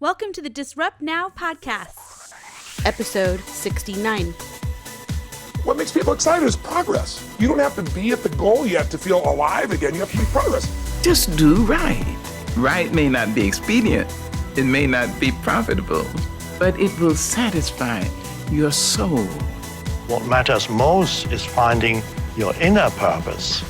Welcome to the Disrupt Now podcast, episode 69. What makes people excited is progress. You don't have to be at the goal yet to feel alive again. You have to make progress. Just do right. Right may not be expedient. It may not be profitable, but it will satisfy your soul. What matters most is finding your inner purpose.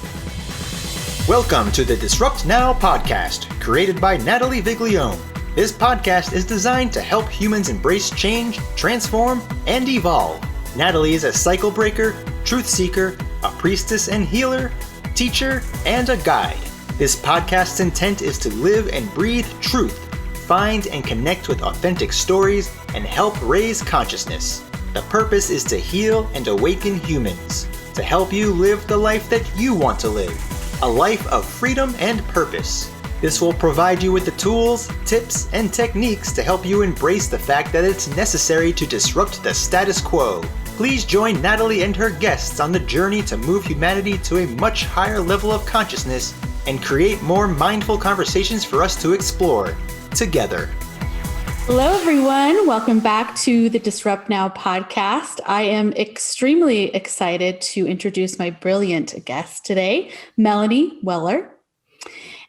Welcome to the Disrupt Now podcast, created by Natalie Viglione. This podcast is designed to help humans embrace change, transform, and evolve. Natalie is a cycle breaker, truth seeker, a priestess and healer, teacher, and a guide. This podcast's intent is to live and breathe truth, find and connect with authentic stories, and help raise consciousness. The purpose is to heal and awaken humans, to help you live the life that you want to live, a life of freedom and purpose. This will provide you with the tools, tips, and techniques to help you embrace the fact that it's necessary to disrupt the status quo. Please join Natalie and her guests on the journey to move humanity to a much higher level of consciousness and create more mindful conversations for us to explore together. Hello, everyone. Welcome back to the Disrupt Now podcast. I am extremely excited to introduce my brilliant guest today, Melanie Weller.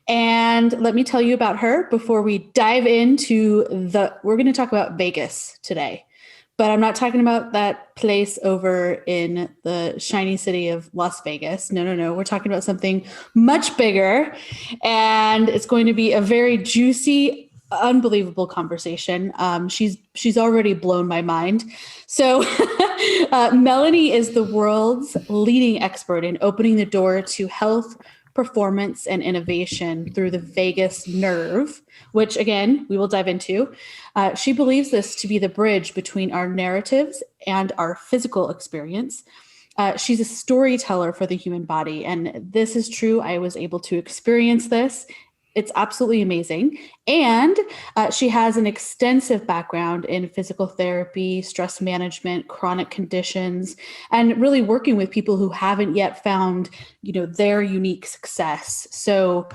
And let me tell you about her before we dive into we're going to talk about Vegas today, but I'm not talking about that place over in the shiny city of Las Vegas. No. We're talking about something much bigger, and it's going to be a very juicy, unbelievable conversation. She's already blown my mind. So Melanie is the world's leading expert in opening the door to health, performance, and innovation through the vagus nerve, which again, we will dive into. She believes this to be the bridge between our narratives and our physical experience. She's a storyteller for the human body, and this is true. I was able to experience this. It's absolutely amazing. And she has an extensive background in physical therapy, stress management, chronic conditions, and really working with people who haven't yet found, their unique success. So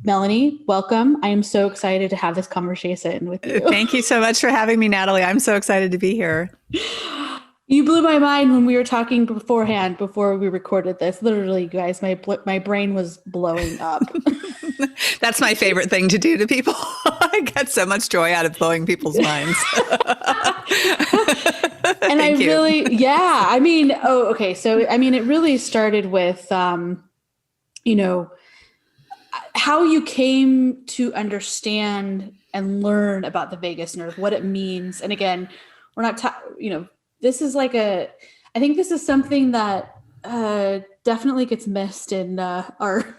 Melanie, welcome. I am so excited to have this conversation with you. Thank you so much for having me, Natalie. I'm so excited to be here. You blew my mind when we were talking beforehand, before we recorded this. Literally, guys, my brain was blowing up. That's my favorite thing to do to people. I get so much joy out of blowing people's minds. And I really, yeah, I mean, okay. So, it really started with, how you came to understand and learn about the vagus nerve, what it means. And again, we're not, this is I think this is something that definitely gets missed in our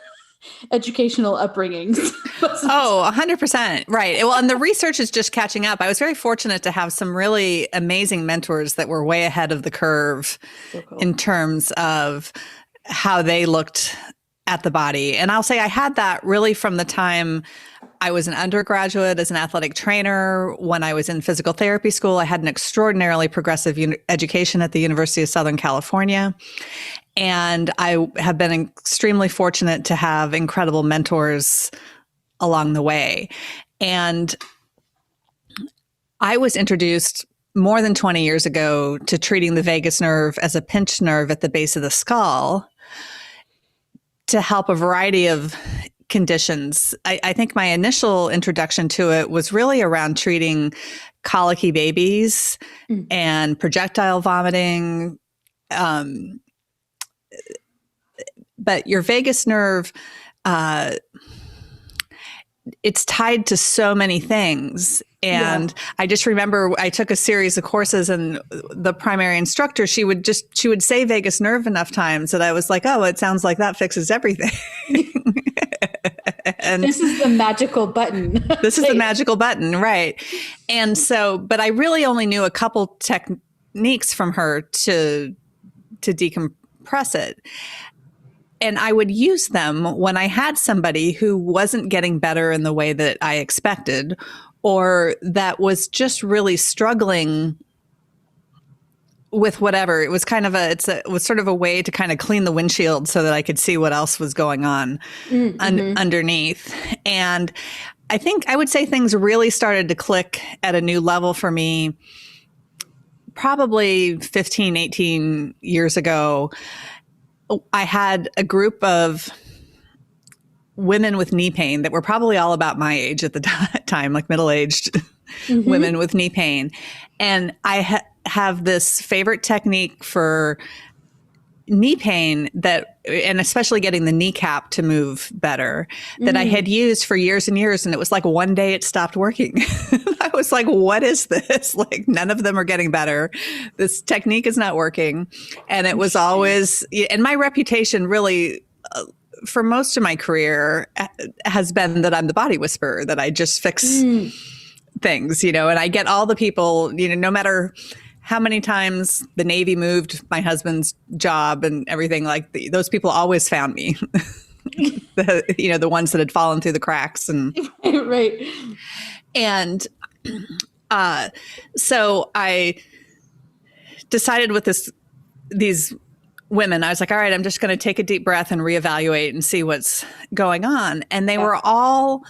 educational upbringings. 100%. Right. Well, and the research is just catching up. I was very fortunate to have some really amazing mentors that were way ahead of the curve in terms of how they looked at the body. And I'll say I had that really from the time I was an undergraduate as an athletic trainer. When I was in physical therapy school, I had an extraordinarily progressive education at the University of Southern California. And I have been extremely fortunate to have incredible mentors along the way. And I was introduced more than 20 years ago to treating the vagus nerve as a pinched nerve at the base of the skull to help a variety of conditions. I think my initial introduction to it was really around treating colicky babies and projectile vomiting. But your vagus nerve, it's tied to so many things. And I just remember I took a series of courses, and the primary instructor, she would say vagus nerve enough times that I was like, oh, it sounds like that fixes everything. And this is the magical button. This is the magical button, right? And so, but I really only knew a couple techniques from her to decompress it. And I would use them when I had somebody who wasn't getting better in the way that I expected, or that was just really struggling with whatever. It was kind of it was sort of a way to kind of clean the windshield so that I could see what else was going on underneath. And I think I would say things really started to click at a new level for me probably 15, 18 years ago. I had a group of women with knee pain that were probably all about my age at the time, like middle-aged women with knee pain. And I have this favorite technique for knee pain and especially getting the kneecap to move better, that I had used for years and years. And it was like one day it stopped working. I was like, what is this? Like, none of them are getting better. This technique is not working. And it was always, and my reputation really, for most of my career has been that I'm the body whisperer, that I just fix things, and I get all the people, no matter how many times the Navy moved my husband's job and everything, like those people always found me. The ones that had fallen through the cracks and right. And so I decided with these women, I was like, all right, I'm just going to take a deep breath and reevaluate and see what's going on. And they were all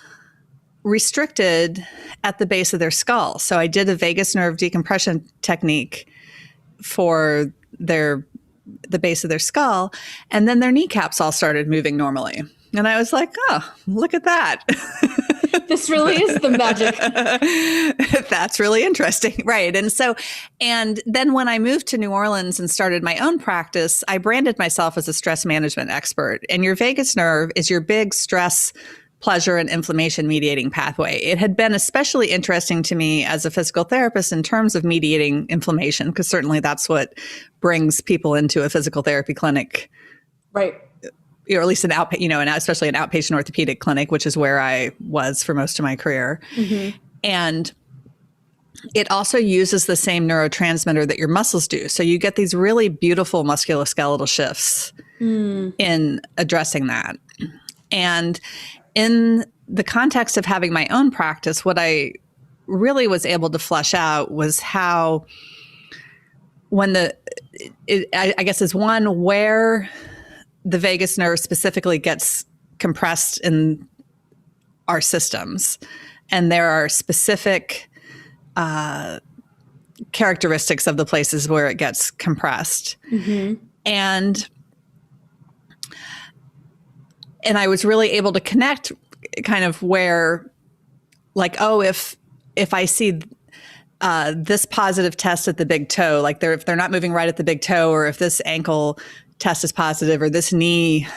restricted at the base of their skull. So I did a vagus nerve decompression technique for the base of their skull, and then their kneecaps all started moving normally. And I was like, oh, look at that. This really is the magic. That's really interesting. Right. And then when I moved to New Orleans and started my own practice, I branded myself as a stress management expert. And your vagus nerve is your big stress, pleasure, and inflammation mediating pathway. It had been especially interesting to me as a physical therapist in terms of mediating inflammation, because certainly that's what brings people into a physical therapy clinic. Right. Or at least especially an outpatient orthopedic clinic, which is where I was for most of my career. And it also uses the same neurotransmitter that your muscles do. So you get these really beautiful musculoskeletal shifts in addressing that. And in the context of having my own practice, what I really was able to flesh out was how I guess is one, where the vagus nerve specifically gets compressed in our systems. And there are specific characteristics of the places where it gets compressed. And I was really able to connect kind of where, like, oh, if I see this positive test at the big toe, like if they're not moving right at the big toe, or if this ankle test is positive, or this knee,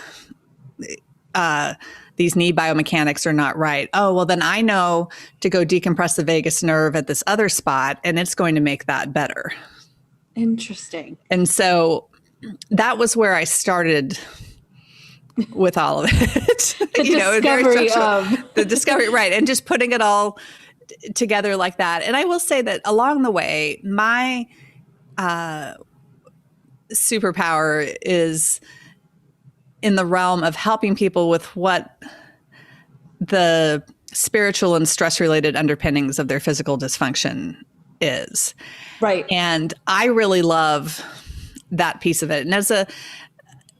these knee biomechanics are not right. Oh, well, then I know to go decompress the vagus nerve at this other spot, and it's going to make that better. Interesting. And so that was where I started with all of it. The discovery, right. And just putting it all together like that. And I will say that along the way, my superpower is in the realm of helping people with what the spiritual and stress-related underpinnings of their physical dysfunction is. Right. And I really love that piece of it. And as a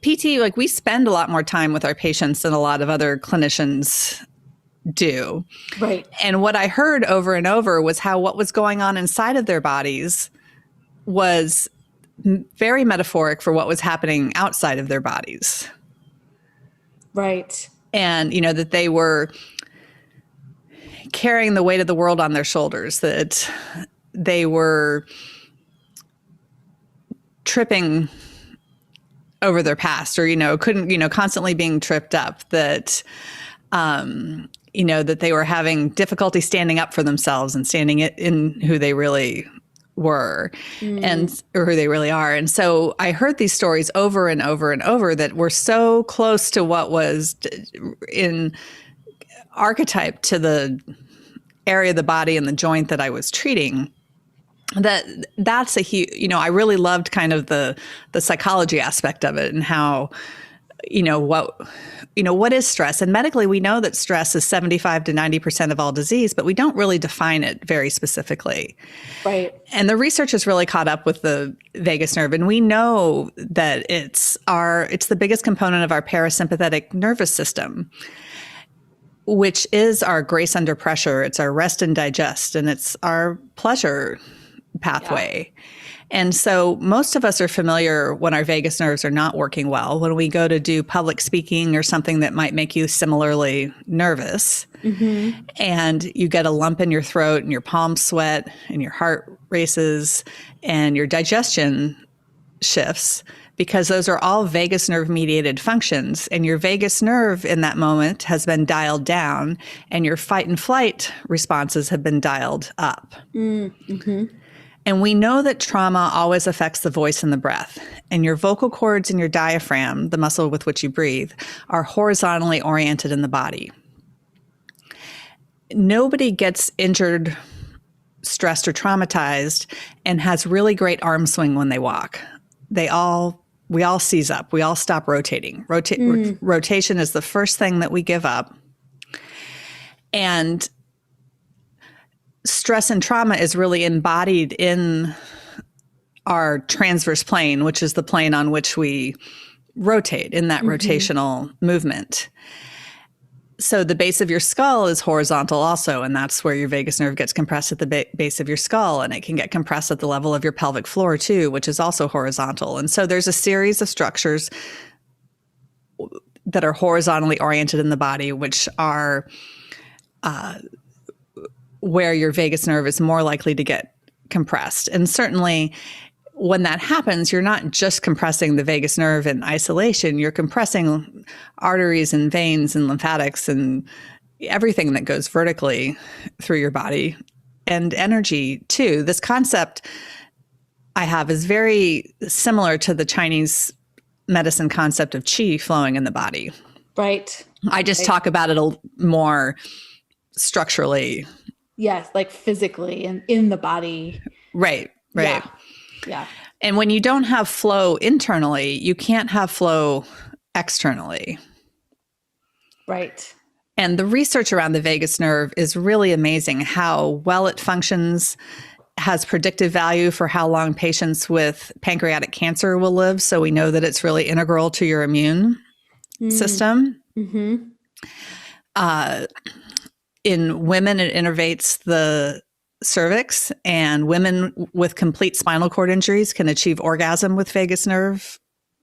PT, like, we spend a lot more time with our patients than a lot of other clinicians do. Right. And what I heard over and over was how what was going on inside of their bodies was very metaphoric for what was happening outside of their bodies. Right. And, that they were carrying the weight of the world on their shoulders, that they were tripping over their past, or, constantly being tripped up, that, that they were having difficulty standing up for themselves and standing in who they really were or who they really are. And so I heard these stories over and over and over that were so close to what was in archetype to the area of the body and the joint that I was treating. That's a huge, I really loved kind of the psychology aspect of it, and how, what is stress? And medically, we know that stress is 75 to 90% of all disease, but we don't really define it very specifically. Right. And the research has really caught up with the vagus nerve, and we know that it's the biggest component of our parasympathetic nervous system. which is our grace under pressure. It's our rest and digest, and it's our pleasure pathway. Yeah. And so most of us are familiar when our vagus nerves are not working well, when we go to do public speaking or something that might make you similarly nervous, and you get a lump in your throat and your palms sweat and your heart races and your digestion shifts, because those are all vagus nerve mediated functions. And your vagus nerve in that moment has been dialed down, and your fight and flight responses have been dialed up. And we know that trauma always affects the voice and the breath. And your vocal cords and your diaphragm, the muscle with which you breathe, are horizontally oriented in the body. Nobody gets injured, stressed, or traumatized and has really great arm swing when they walk. We all seize up. We all stop rotating. Rotation is the first thing that we give up. And stress and trauma is really embodied in our transverse plane, which is the plane on which we rotate in that rotational movement. So the base of your skull is horizontal also, and that's where your vagus nerve gets compressed at the base of your skull, and it can get compressed at the level of your pelvic floor too, which is also horizontal. And so there's a series of structures that are horizontally oriented in the body, which are where your vagus nerve is more likely to get compressed. And certainly when that happens, you're not just compressing the vagus nerve in isolation, you're compressing arteries and veins and lymphatics and everything that goes vertically through your body, and energy too. This concept I have is very similar to the Chinese medicine concept of qi flowing in the body. Right. I just talk about it more structurally. Yes, like physically and in the body. Right. Yeah. And when you don't have flow internally, you can't have flow externally. Right. And the research around the vagus nerve is really amazing, how well it functions, has predictive value for how long patients with pancreatic cancer will live. So we know that it's really integral to your immune system. In women, it innervates the cervix, and women with complete spinal cord injuries can achieve orgasm with vagus nerve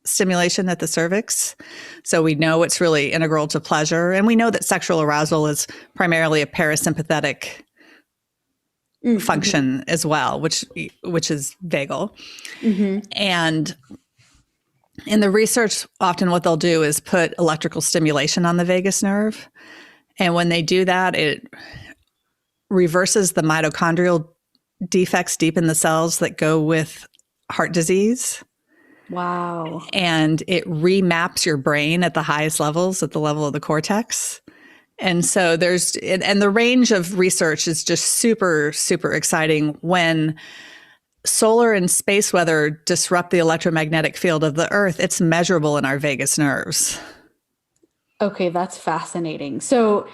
stimulation at the cervix. So we know it's really integral to pleasure. And we know that sexual arousal is primarily a parasympathetic function as well, which is vagal. And in the research, often what they'll do is put electrical stimulation on the vagus nerve. And when they do that, it reverses the mitochondrial defects deep in the cells that go with heart disease. Wow. And it remaps your brain at the highest levels, at the level of the cortex. And so and the range of research is just super, super exciting. When solar and space weather disrupt the electromagnetic field of the Earth, it's measurable in our vagus nerves. Okay, that's fascinating. So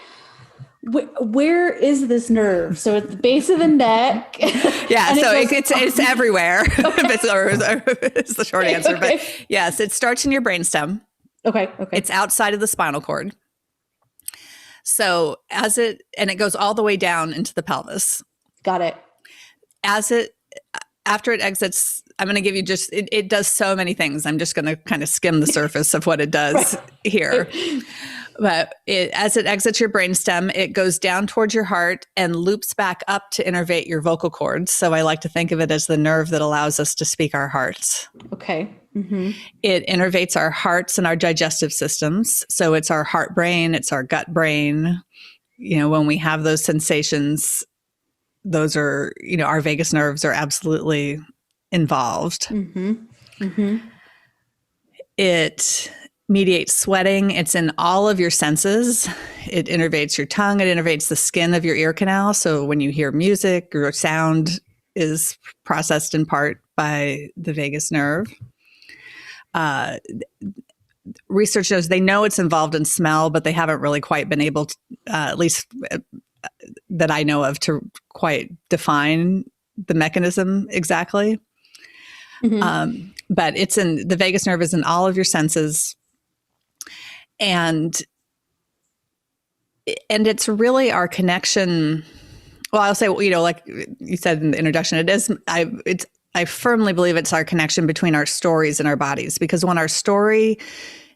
where is this nerve? So it's the base of the neck. Yeah, so it's everywhere. It's the short answer. Okay. But yes, it starts in your brainstem. Okay. It's outside of the spinal cord. So it goes all the way down into the pelvis. Got it. After it exits, I'm going to give you it does so many things. I'm just going to kind of skim the surface of what it does here. But as it exits your brainstem, it goes down towards your heart and loops back up to innervate your vocal cords. So I like to think of it as the nerve that allows us to speak our hearts. Okay. It innervates our hearts and our digestive systems. So it's our heart brain, it's our gut brain. When we have those sensations, those are, our vagus nerves are absolutely involved. It mediates sweating. It's in all of your senses. It innervates your tongue. It innervates the skin of your ear canal. So when you hear music or sound is processed in part by the vagus nerve. Research shows they know it's involved in smell, but they haven't really quite been able to, at least that I know of, to quite define the mechanism exactly. But the vagus nerve is in all of your senses. And and it's really our connection. Well, I'll say, like you said in the introduction, I firmly believe it's our connection between our stories and our bodies, because when our story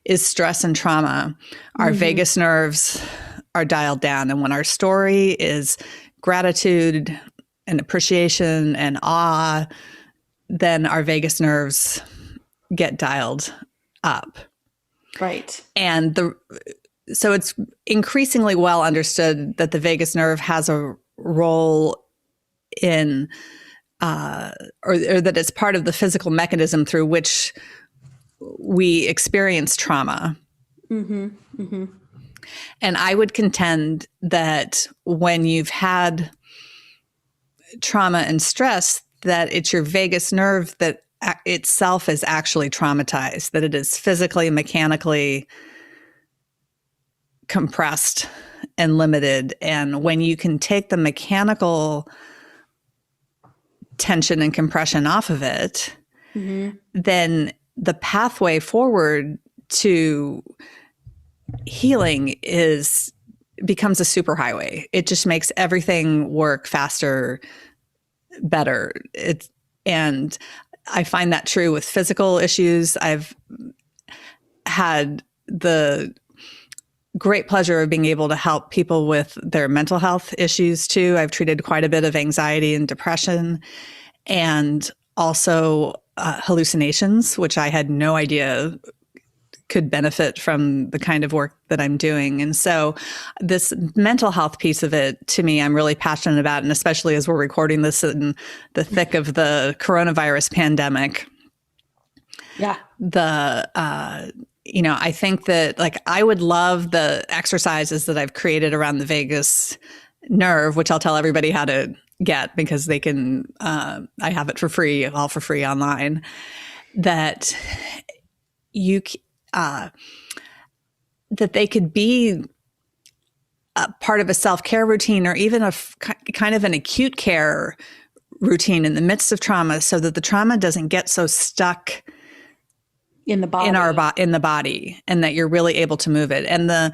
is stress and trauma, our vagus nerves are dialed down. And when our story is gratitude and appreciation and awe, then our vagus nerves get dialed up. Right. And so it's increasingly well understood that the vagus nerve has a role in, or that it's part of the physical mechanism through which we experience trauma. And I would contend that when you've had trauma and stress, that it's your vagus nerve that itself is actually traumatized, that it is physically, mechanically compressed and limited. And when you can take the mechanical tension and compression off of it, then the pathway forward to healing becomes a superhighway. It just makes everything work faster, better. And I find that true with physical issues. I've had the great pleasure of being able to help people with their mental health issues too. I've treated quite a bit of anxiety and depression, and also hallucinations, which I had no idea could benefit from the kind of work that I'm doing. And so this mental health piece of it, to me, I'm really passionate about, and especially as we're recording this in the thick of the coronavirus pandemic. Yeah. I think that, like, I would love the exercises that I've created around the vagus nerve, which I'll tell everybody how to get, because they can, I have it for free, all for free online, that that they could be a part of a self-care routine, or even kind of an acute care routine in the midst of trauma, so that the trauma doesn't get so stuck in the body, in the body, and that you're really able to move it. And the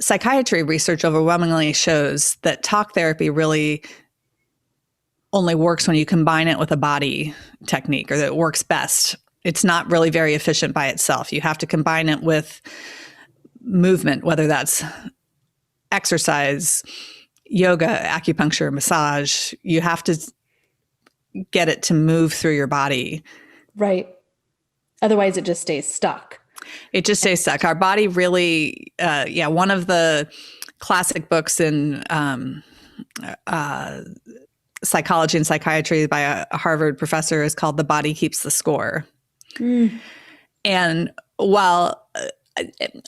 psychiatry research overwhelmingly shows that talk therapy really only works when you combine it with a body technique, or that it works best. It's not really very efficient by itself. You have to combine it with movement, whether that's exercise, yoga, acupuncture, massage. You have to get it to move through your body. Right. Otherwise, it just stays stuck. It just stays stuck. Our body really, one of the classic books in psychology and psychiatry by a Harvard professor is called The Body Keeps the Score. And while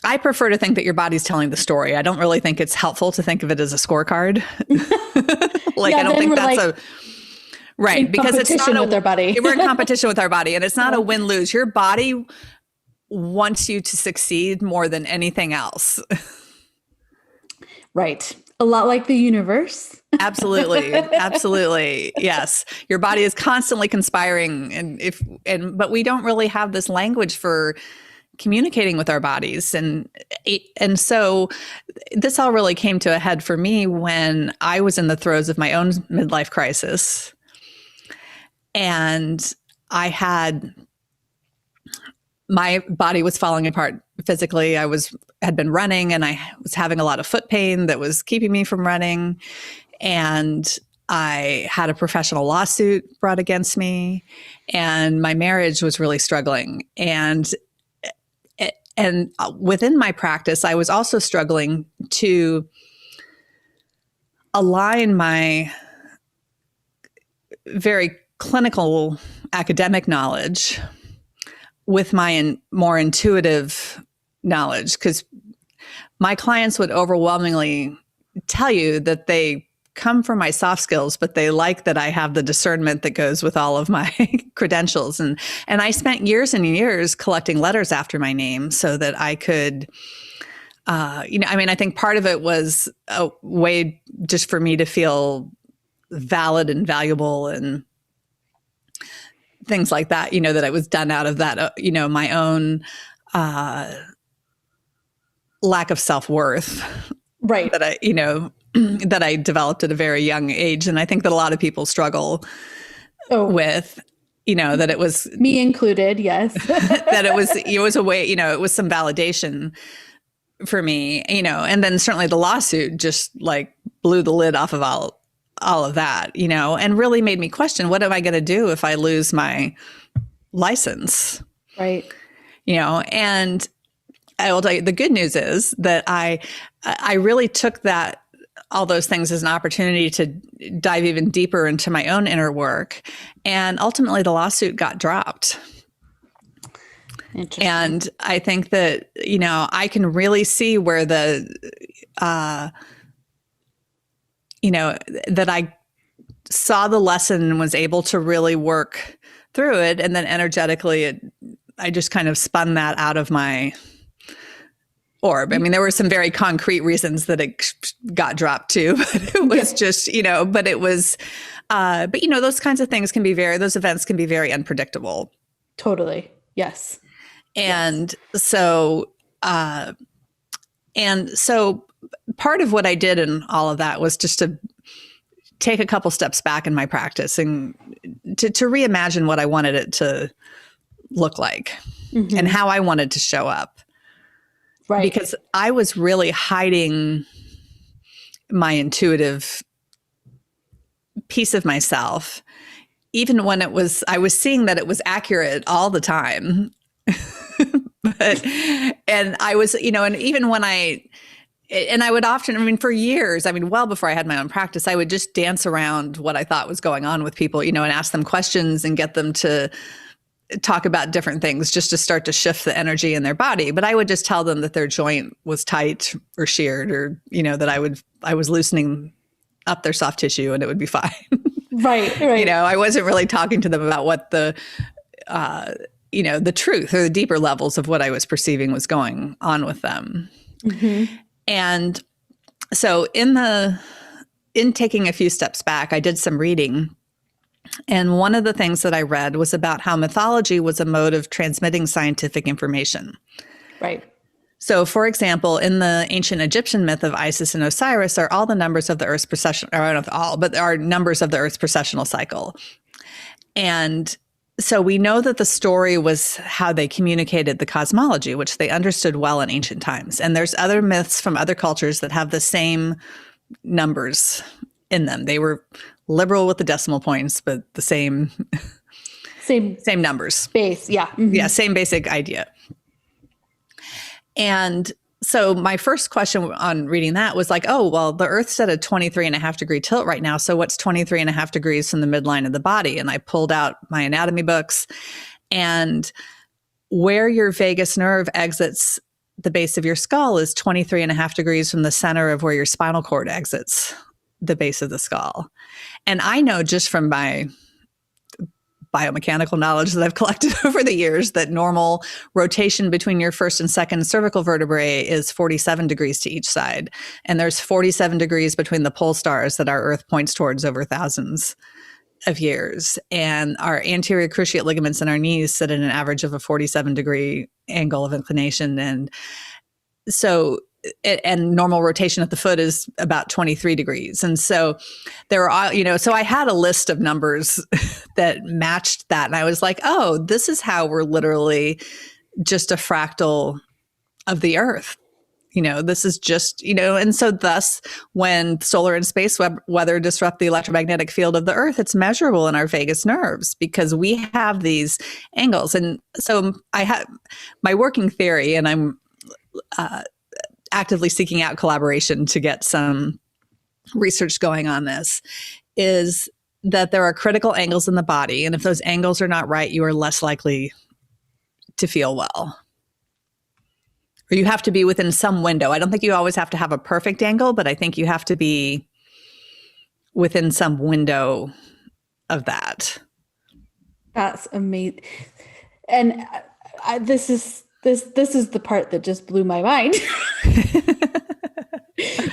I prefer to think that your body's telling the story, I don't really think it's helpful to think of it as a scorecard. I don't think that's right, because it's not with our body. We're in competition with our body, and it's not a win-lose. Your body wants you to succeed more than anything else. Right. A lot like the universe. Absolutely. Absolutely. Yes. Your body is constantly conspiring, but we don't really have this language for communicating with our bodies. And so this all really came to a head for me when I was in the throes of my own midlife crisis. And my body was falling apart physically. I had been running, and I was having a lot of foot pain that was keeping me from running. And I had a professional lawsuit brought against me, and my marriage was really struggling. And within my practice, I was also struggling to align my very clinical academic knowledge with my more intuitive knowledge, because my clients would overwhelmingly tell you that they come from my soft skills, but they like that I have the discernment that goes with all of my credentials. And I spent years and years collecting letters after my name so that I could, I think part of it was a way just for me to feel valid and valuable and things like that, that I was done out of that, my own lack of self-worth Right. that I, that I developed at a very young age. And I think that a lot of people struggle with, that it was me included. Yes. that it was a way, it was some validation for me, and then certainly the lawsuit just like blew the lid off of all of that, and really made me question, what am I going to do if I lose my license? Right. And I will tell you, the good news is that I really took all those things as an opportunity to dive even deeper into my own inner work. And ultimately the lawsuit got dropped. And I think that, I can really see where that I saw the lesson and was able to really work through it. And then energetically, I just kind of spun that out of my orb. I mean, there were some very concrete reasons that it got dropped too, but it was just, but it was, but those kinds of things those events can be very unpredictable. Totally. Yes. And so part of what I did in all of that was just to take a couple steps back in my practice and to reimagine what I wanted it to look like and how I wanted to show up. Right. Because I was really hiding my intuitive piece of myself, even when I was seeing that it was accurate all the time. And I was, and even when I would often, for years, well before I had my own practice, I would just dance around what I thought was going on with people, and ask them questions and get them to talk about different things just to start to shift the energy in their body. But I would just tell them that their joint was tight or sheared, or, that I was loosening up their soft tissue and it would be fine. Right. I wasn't really talking to them about what the truth or the deeper levels of what I was perceiving was going on with them. Mm-hmm. And so in taking a few steps back, I did some reading. And one of the things that I read was about how mythology was a mode of transmitting scientific information. Right. So, for example, in the ancient Egyptian myth of Isis and Osiris are all the numbers of the Earth's precessional, or not all, but there are numbers of the Earth's precessional cycle. And so we know that the story was how they communicated the cosmology, which they understood well in ancient times. And there's other myths from other cultures that have the same numbers in them. They were liberal with the decimal points, but the same numbers. Base, yeah. Mm-hmm. Yeah, same basic idea. And so my first question on reading that was like, oh, well, the Earth's at a 23.5 degree tilt right now. So what's 23.5 degrees from the midline of the body? And I pulled out my anatomy books, and where your vagus nerve exits the base of your skull is 23.5 degrees from the center of where your spinal cord exits the base of the skull. And I know just from my biomechanical knowledge that I've collected over the years that normal rotation between your first and second cervical vertebrae is 47 degrees to each side. And there's 47 degrees between the pole stars that our Earth points towards over thousands of years. And our anterior cruciate ligaments in our knees sit at an average of a 47 degree angle of inclination. And so and normal rotation at the foot is about 23 degrees. And so there are, so I had a list of numbers that matched that. And I was like, oh, this is how we're literally just a fractal of the Earth. This is just, and so thus when solar and space weather disrupt the electromagnetic field of the Earth, it's measurable in our vagus nerves because we have these angles. And so I have my working theory, and I'm, actively seeking out collaboration to get some research going on this, is that there are critical angles in the body. And if those angles are not right, you are less likely to feel well. Or you have to be within some window. I don't think you always have to have a perfect angle, but I think you have to be within some window of that. That's amazing. And this is the part that just blew my mind.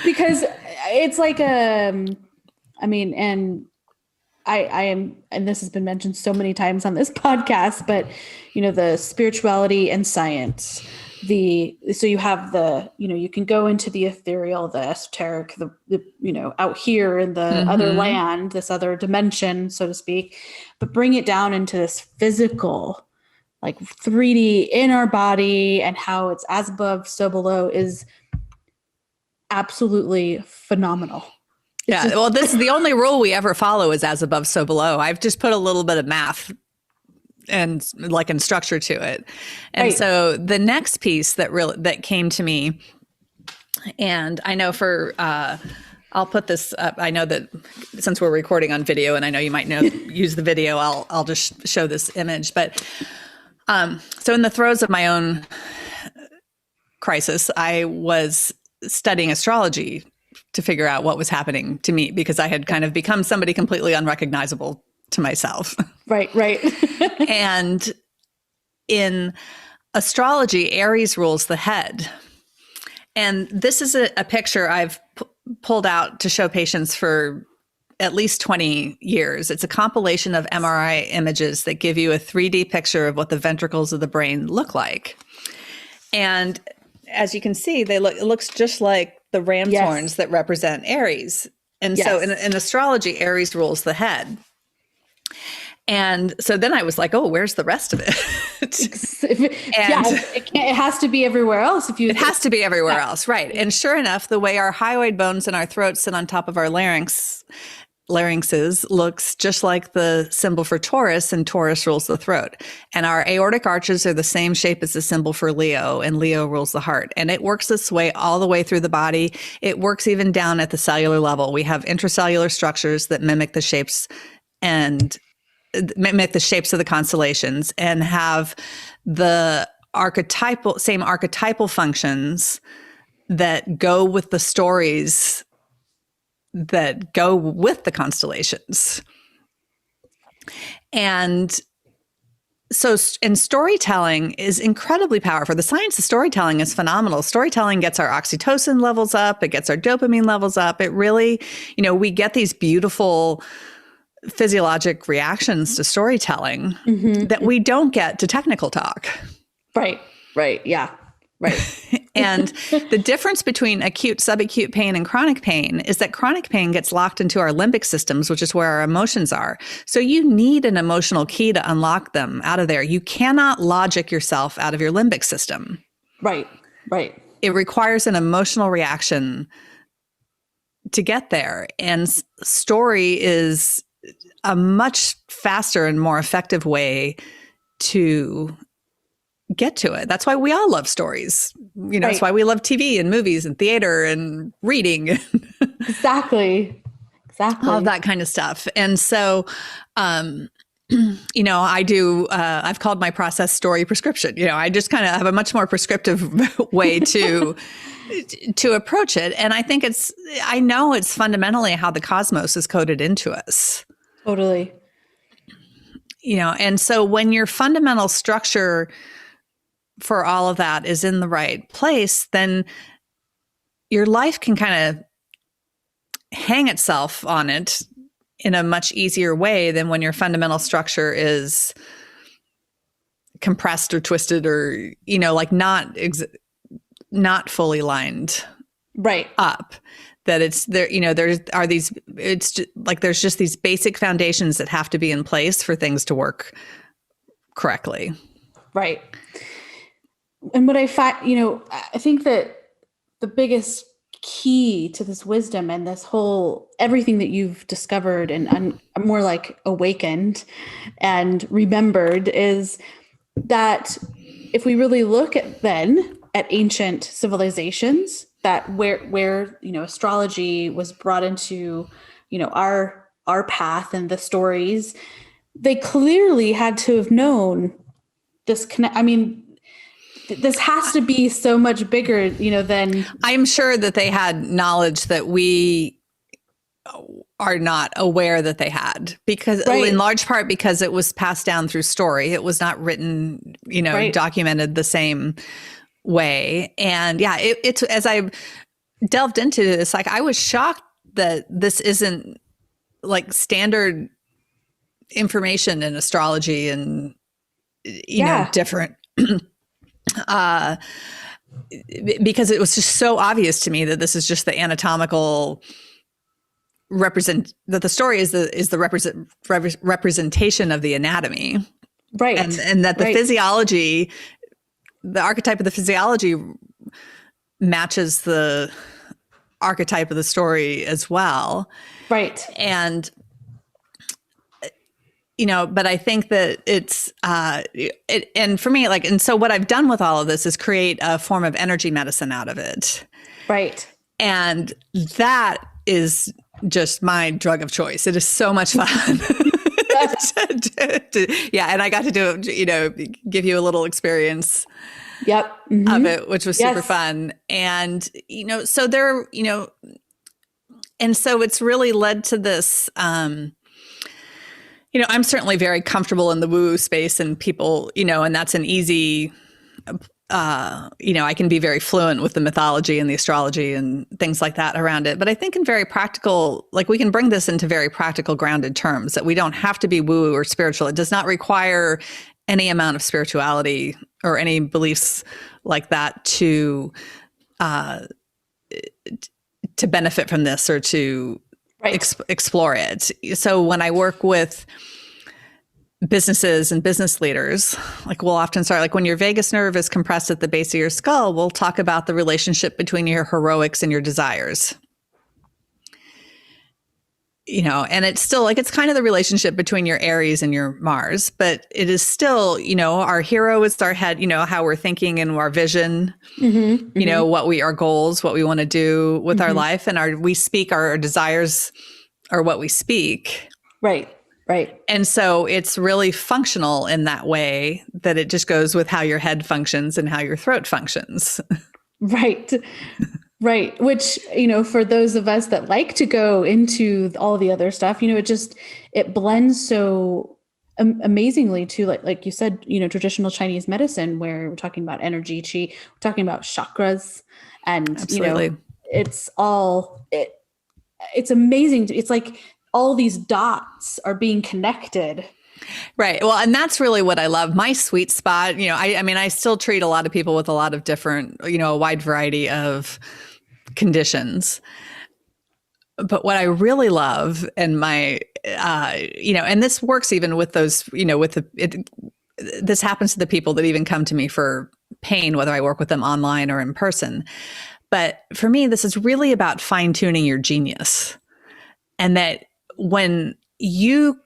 Because it's like and I am, and this has been mentioned so many times on this podcast, but the spirituality and science so you have the, you can go into the ethereal, the esoteric, the out here in the other land, this other dimension, so to speak, but bring it down into this physical, like 3D in our body, and how it's as above, so below is absolutely phenomenal. Yeah. Well, this is the only rule we ever follow is as above, so below. I've just put a little bit of math and structure to it. And right. So the next piece that came to me, and I know I'll put this up. I know that since we're recording on video, and I know you might use the video, I'll just show this image. But so in the throes of my own crisis, I was studying astrology to figure out what was happening to me, because I had kind of become somebody completely unrecognizable to myself. Right. And in astrology, Aries rules the head. And this is a picture I've pulled out to show patients for at least 20 years. It's a compilation of MRI images that give you a 3D picture of what the ventricles of the brain look like. And as you can see, it looks just like the ram's horns that represent Aries. And so in astrology, Aries rules the head. And so then I was like, oh, where's the rest of it? It has to be everywhere else. It has to be everywhere else, right. And sure enough, the way our hyoid bones in our throat sit on top of our larynxes looks just like the symbol for Taurus, and Taurus rules the throat. And our aortic arches are the same shape as the symbol for Leo, and Leo rules the heart. And it works this way all the way through the body. It works even down at the cellular level. We have intracellular structures that mimic the shapes of the constellations, and have the same archetypal functions that go with the stories that go with the constellations. And so, and storytelling is incredibly powerful. The science of storytelling is phenomenal. Storytelling gets our oxytocin levels up. It gets our dopamine levels up. It really, we get these beautiful physiologic reactions to storytelling that we don't get to technical talk. Right. Yeah. Right. And the difference between acute, subacute pain and chronic pain is that chronic pain gets locked into our limbic systems, which is where our emotions are. So you need an emotional key to unlock them out of there. You cannot logic yourself out of your limbic system. Right. It requires an emotional reaction to get there. And story is a much faster and more effective way to get to it. That's why we all love stories. Right. That's why we love TV and movies and theater and reading. Exactly. All that kind of stuff. And so, I do, I've called my process story prescription. I just kind of have a much more prescriptive way to approach it. And I think I know it's fundamentally how the cosmos is coded into us. Totally. And so when your fundamental structure for all of that is in the right place, then your life can kind of hang itself on it in a much easier way than when your fundamental structure is compressed or twisted or, not fully lined up. That it's there, it's just, like, there's just these basic foundations that have to be in place for things to work correctly. Right. And what I find, I think that the biggest key to this wisdom and this whole, everything that you've discovered and more like awakened and remembered, is that if we really look at ancient civilizations, that where astrology was brought into our path and the stories, they clearly had to have known this this has to be so much bigger, than... I'm sure that they had knowledge that we are not aware that they had, because in large part because it was passed down through story. It was not written, documented the same way. And it's as I delved into this, like, I was shocked that this isn't like standard information in astrology and, different because it was just so obvious to me that this is just the anatomical that the story is the representation of the anatomy, right? And that the physiology, the archetype of the physiology, matches the archetype of the story as well, right? And but I think that it's and for me, like, and so what I've done with all of this is create a form of energy medicine out of it, right? And that is just my drug of choice. It is so much fun. And I got to do it, give you a little experience of it, which was super fun. And, so there, and so it's really led to this, I'm certainly very comfortable in the woo space, and people, and that's an easy, I can be very fluent with the mythology and the astrology and things like that around it. But I think in very practical, like, we can bring this into very practical, grounded terms, that we don't have to be woo or spiritual. It does not require any amount of spirituality or any beliefs like that to benefit from this or to explore it. So when I work with businesses and business leaders, like, we'll often start, like, when your vagus nerve is compressed at the base of your skull, we'll talk about the relationship between your heroics and your desires. And it's still like, it's kind of the relationship between your Aries and your Mars, but it is still, our hero is our head, how we're thinking and our vision, our goals, what we want to do with our life, and our desires are what we speak. Right. Right. And so it's really functional in that way, that it just goes with how your head functions and how your throat functions. Right. Right. Which, for those of us that like to go into all the other stuff, it blends so amazingly to, like you said, traditional Chinese medicine, where we're talking about energy, chi, we're talking about chakras, and, Absolutely. It's amazing. It's like all these dots are being connected. Right. Well, and that's really what I love. My sweet spot, I still treat a lot of people with a lot of different, a wide variety of conditions. But what I really love, and my, and this works even with those, this happens to the people that even come to me for pain, whether I work with them online or in person. But for me, this is really about fine-tuning your genius. And that when you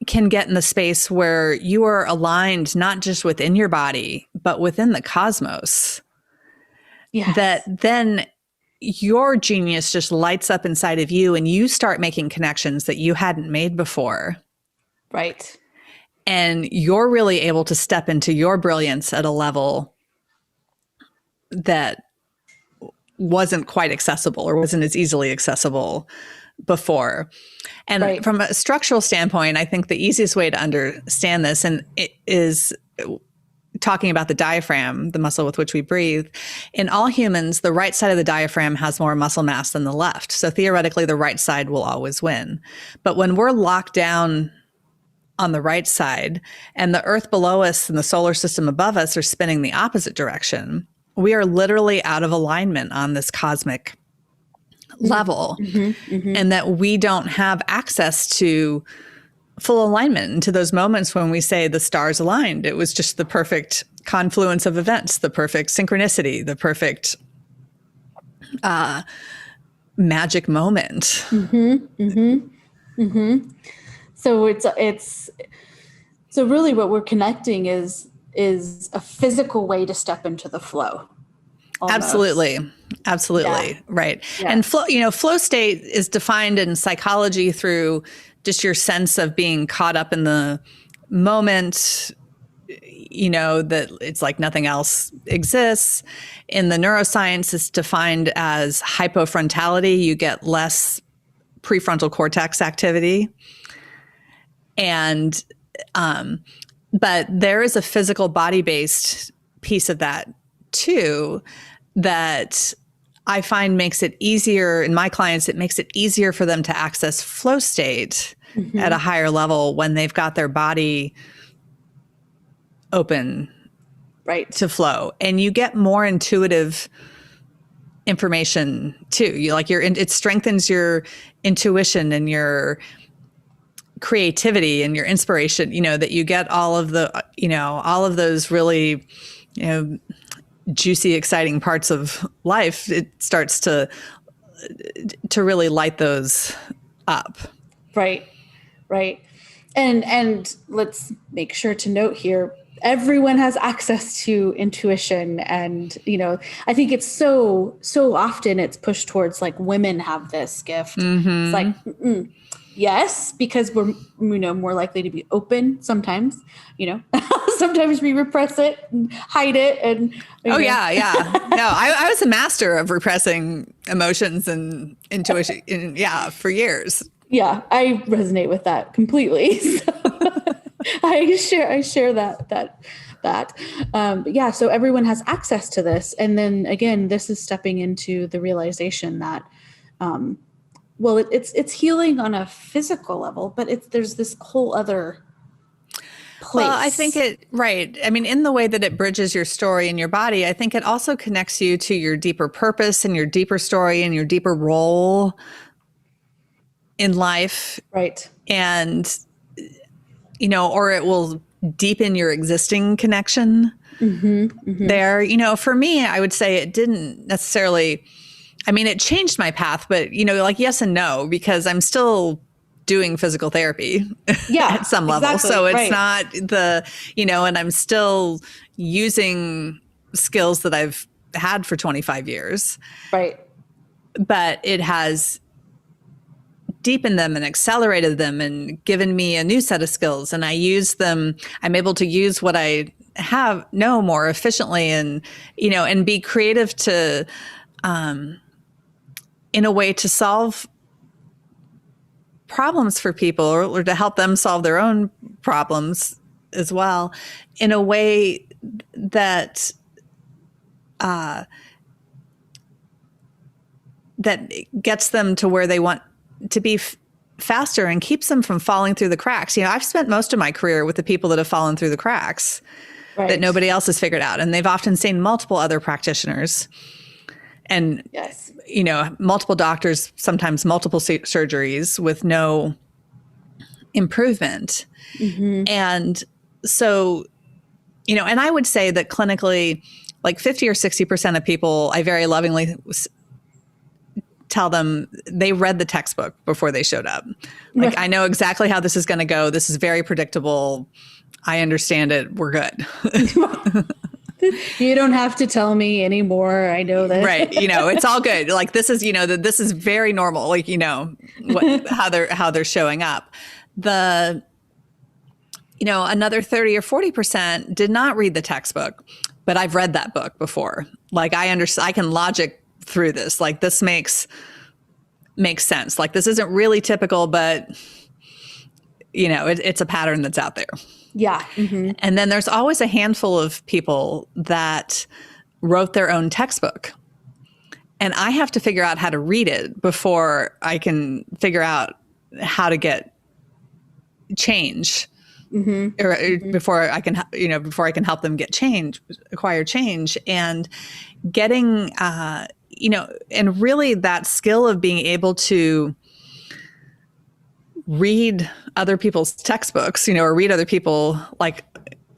can get in the space where you are aligned, not just within your body, but within the cosmos, that then your genius just lights up inside of you, and you start making connections that you hadn't made before. Right. And you're really able to step into your brilliance at a level that wasn't quite accessible, or wasn't as easily accessible before. And from a structural standpoint, I think the easiest way to understand this, and it is talking about the diaphragm, the muscle with which we breathe. In all humans, the right side of the diaphragm has more muscle mass than the left. So theoretically, the right side will always win. But when we're locked down on the right side, and the earth below us and the solar system above us are spinning the opposite direction, we are literally out of alignment on this cosmic level, and that we don't have access to full alignment, into those moments when we say the stars aligned. It was just the perfect confluence of events, the perfect synchronicity, the perfect magic moment. So so really what we're connecting is a physical way to step into the flow. Almost. Absolutely. Yeah. Right. Yeah. And flow state is defined in psychology through just your sense of being caught up in the moment, that it's like nothing else exists. In the neuroscience, it's defined as hypofrontality. You get less prefrontal cortex activity. And, but there is a physical body-based piece of that too, that I find makes it easier in my clients. It makes it easier for them to access flow state at a higher level when they've got their body open to flow, and you get more intuitive information too. It strengthens your intuition and your creativity and your inspiration, that you get all of those really, juicy, exciting parts of life. It starts to really light those up. Right. And let's make sure to note here, everyone has access to intuition. And, I think it's so often it's pushed towards like women have this gift. It's like, yes, because we're, more likely to be open sometimes, sometimes we repress it and hide it. And yeah. No, I was a master of repressing emotions and intuition for years. Yeah, I resonate with that completely. So I share that. But yeah, so everyone has access to this. And then again, this is stepping into the realization that, it's healing on a physical level, but there's this whole other place. Well, I think right. I mean, in the way that it bridges your story and your body, I think it also connects you to your deeper purpose and your deeper story and your deeper role in life. Right. And, or it will deepen your existing connection there. For me, I would say it didn't necessarily, it changed my path, but, yes and no, because I'm still doing physical therapy at some level. Exactly, so it's not and I'm still using skills that I've had for 25 years. Right. But it has deepened them and accelerated them and given me a new set of skills. And I use them. I'm able to use what I know more efficiently and be creative to, in a way to solve problems for people or to help them solve their own problems as well in a way that that gets them to where they want to be faster and keeps them from falling through the cracks. I've spent most of my career with the people that have fallen through the cracks that nobody else has figured out. And they've often seen multiple other practitioners and, multiple doctors, sometimes multiple surgeries with no improvement. And so, and I would say that clinically, like 50 or 60% of people, I very lovingly tell them they read the textbook before they showed up. Like, I know exactly how this is going to go. This is very predictable. I understand it. We're good. You don't have to tell me anymore. I know that. Right. It's all good. Like, this is, this is very normal. Like, how they're showing up. Another 30 or 40% did not read the textbook, but I've read that book before. Like, I can logic through this. Like, this makes sense. Like, this isn't really typical, but it's a pattern that's out there. Yeah. And then there's always a handful of people that wrote their own textbook. And I have to figure out how to read it before I can figure out how to get change. Or before I can help them get change, acquire change, and getting, and really that skill of being able to read other people's textbooks, or read other people like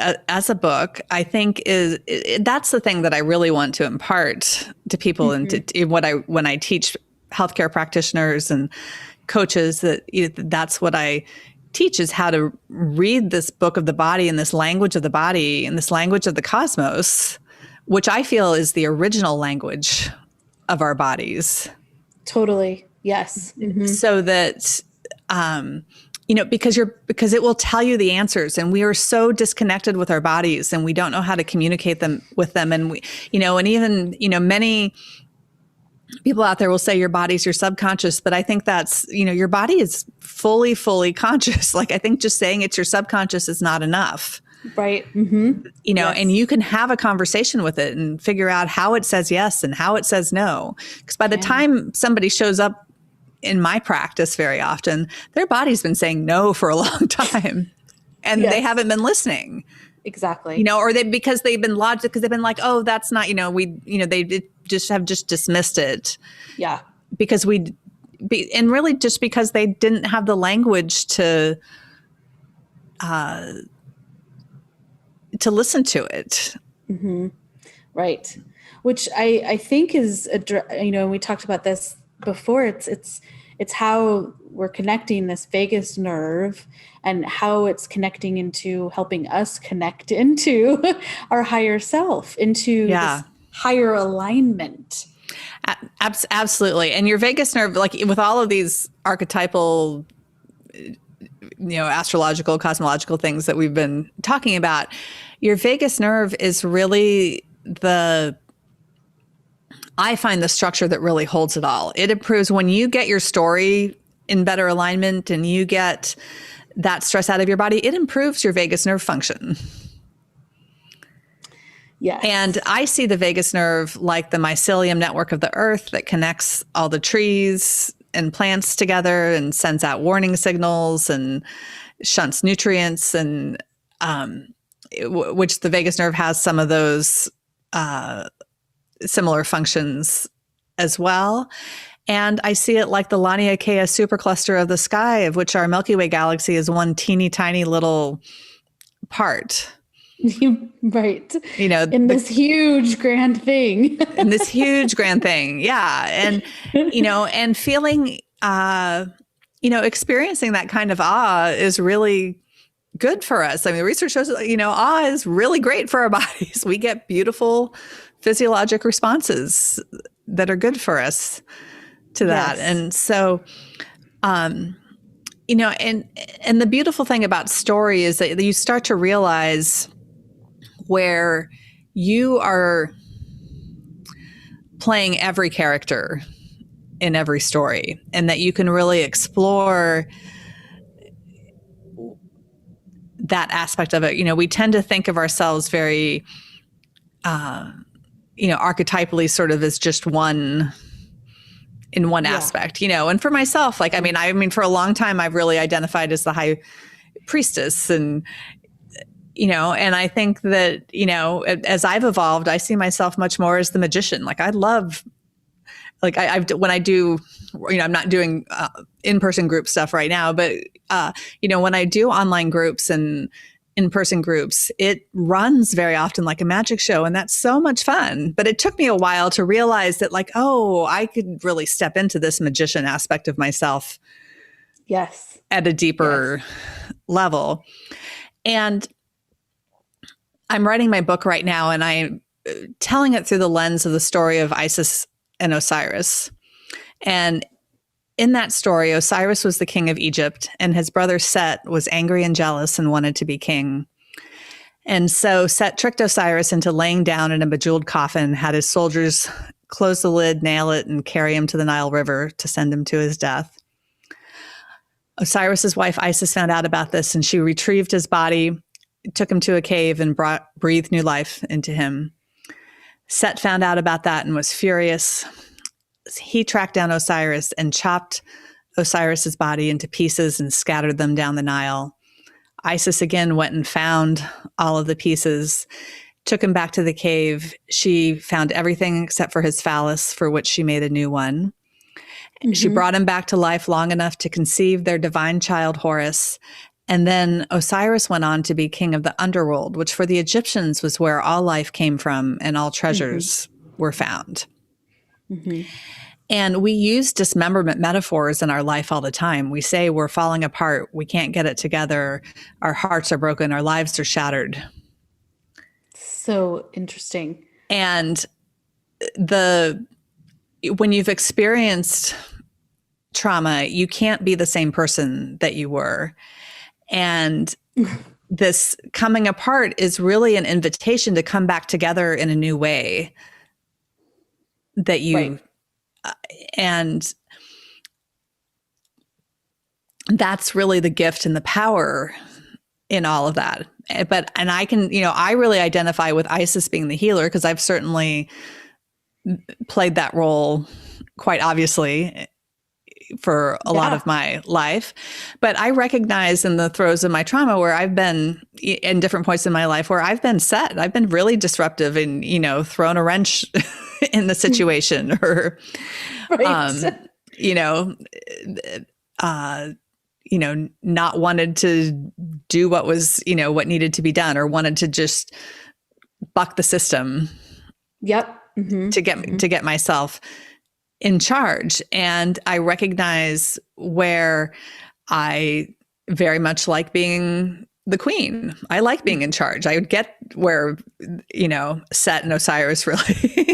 as a book, I think that's the thing that I really want to impart to people and when I teach healthcare practitioners and coaches, that's what I teach is how to read this book of the body and this language of the body and this language of the cosmos, which I feel is the original language of our bodies. Totally. Yes. So that, because it will tell you the answers, and we are so disconnected with our bodies and we don't know how to communicate with them. And we, and even, many people out there will say your body's your subconscious, but I think that's, your body is fully conscious. Like, I think just saying it's your subconscious is not enough. Right. Yes. And you can have a conversation with it and figure out how it says yes and how it says no. Because by the time somebody shows up in my practice, very often, their body's been saying no for a long time and they haven't been listening. Exactly. Or because they've been logic, because they've been like, oh, that's not, they just have dismissed it. Yeah. Because and really just because they didn't have the language to listen to it. Mm-hmm. Right. Which I think is, we talked about this before. It's how we're connecting this vagus nerve and how it's connecting into helping us connect into our higher self, into this higher alignment. Absolutely. And your vagus nerve, like with all of these archetypal, astrological, cosmological things that we've been talking about, your vagus nerve is really I find the structure that really holds it all. It improves when you get your story in better alignment and you get that stress out of your body, it improves your vagus nerve function. Yes. And I see the vagus nerve like the mycelium network of the earth that connects all the trees and plants together and sends out warning signals and shunts nutrients, and which the vagus nerve has some of those similar functions as well. And I see it like the Laniakea supercluster of the sky, of which our Milky Way galaxy is one teeny tiny little part. Right. In this huge grand thing. In this huge grand thing. Yeah. And, and feeling, experiencing that kind of awe is really good for us. I mean, the research shows, awe is really great for our bodies. We get beautiful physiologic responses that are good for us to that. Yes. And so, and the beautiful thing about story is that you start to realize where you are playing every character in every story, and that you can really explore that aspect of it. We tend to think of ourselves very, archetypally sort of as just one in one aspect, and for myself, like, I mean, for a long time, I've really identified as the high priestess, and, and I think that, as I've evolved, I see myself much more as the magician. Like I love, like when I do, I'm not doing in-person group stuff right now, but, when I do online groups and in-person groups, it runs very often like a magic show, and that's so much fun. But it took me a while to realize that, like, oh, I could really step into this magician aspect of myself. Yes. At a deeper level. And I'm writing my book right now, and I'm telling it through the lens of the story of Isis and Osiris. And in that story, Osiris was the king of Egypt, and his brother Set was angry and jealous and wanted to be king. And so Set tricked Osiris into laying down in a bejeweled coffin, had his soldiers close the lid, nail it, and carry him to the Nile River to send him to his death. Osiris's wife Isis found out about this, and she retrieved his body, took him to a cave, and breathed new life into him. Set found out about that and was furious. He tracked down Osiris and chopped Osiris's body into pieces and scattered them down the Nile. Isis again went and found all of the pieces, took him back to the cave. She found everything except for his phallus, for which she made a new one. Mm-hmm. She brought him back to life long enough to conceive their divine child, Horus. And then Osiris went on to be king of the underworld, which for the Egyptians was where all life came from and all treasures were found. Mm-hmm. And we use dismemberment metaphors in our life all the time. We say we're falling apart. We can't get it together. Our hearts are broken. Our lives are shattered. So interesting. And when you've experienced trauma, you can't be the same person that you were. And this coming apart is really an invitation to come back together in a new way that you, right. And that's really the gift and the power in all of that. And I can, I really identify with Isis being the healer, because I've certainly played that role quite obviously for a lot of my life. But I recognize in the throes of my trauma where I've been, in different points in my life where I've been really disruptive and, thrown a wrench in the situation or, Right. not wanted to do what was, what needed to be done, or wanted to just buck the system. Yep. Mm-hmm. To get myself in charge. And I recognize where I very much like being the queen. I like being in charge. I would get where, Set and Osiris really,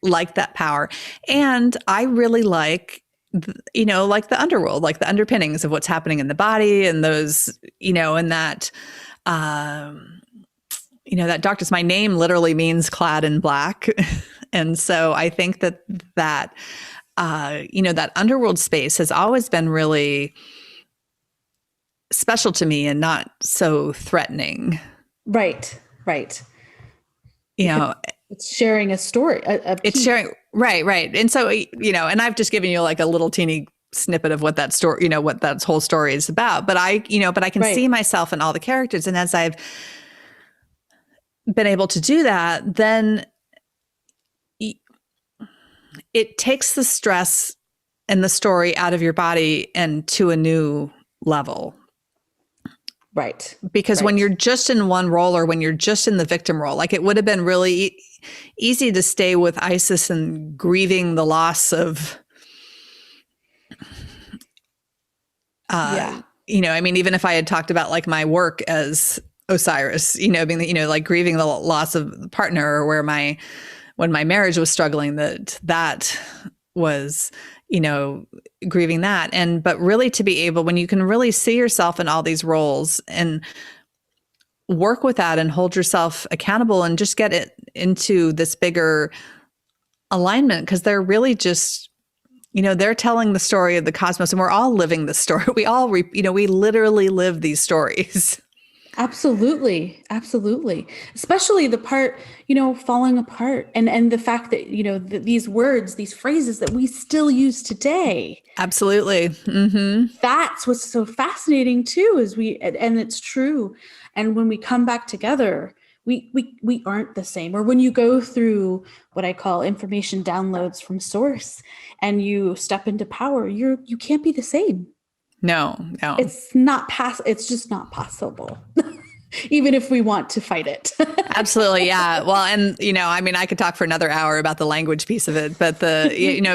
like that power. And I really like, like the underworld, like the underpinnings of what's happening in the body and those, and that, that darkness. My name literally means clad in black. And so I think that that underworld space has always been really special to me and not so threatening. Right. Right. It's sharing a story. It's sharing. Right. And so, and I've just given you like a little teeny snippet of what that story, what that whole story is about. But I can see myself in all the characters. And as I've been able to do that, then it takes the stress and the story out of your body and to a new level. Right. Because when you're just in one role, or when you're just in the victim role, like it would have been really easy to stay with Isis and grieving the loss of, even if I had talked about like my work as Osiris, like grieving the loss of the partner, or when my marriage was struggling, that was, grieving that. But really to be able, when you can really see yourself in all these roles and work with that and hold yourself accountable and just get it into this bigger alignment, because they're really just, they're telling the story of the cosmos, and we're all living the story. We all, we literally live these stories. Absolutely. Absolutely. Especially the part, falling apart and the fact that, these words, these phrases that we still use today. Absolutely. Mm-hmm. That's what's so fascinating too, and it's true. And when we come back together, we aren't the same. Or when you go through what I call information downloads from source and you step into power, you can't be the same. No. It's just not possible. Even if we want to fight it. Absolutely. Yeah. Well, and, I could talk for another hour about the language piece of it, but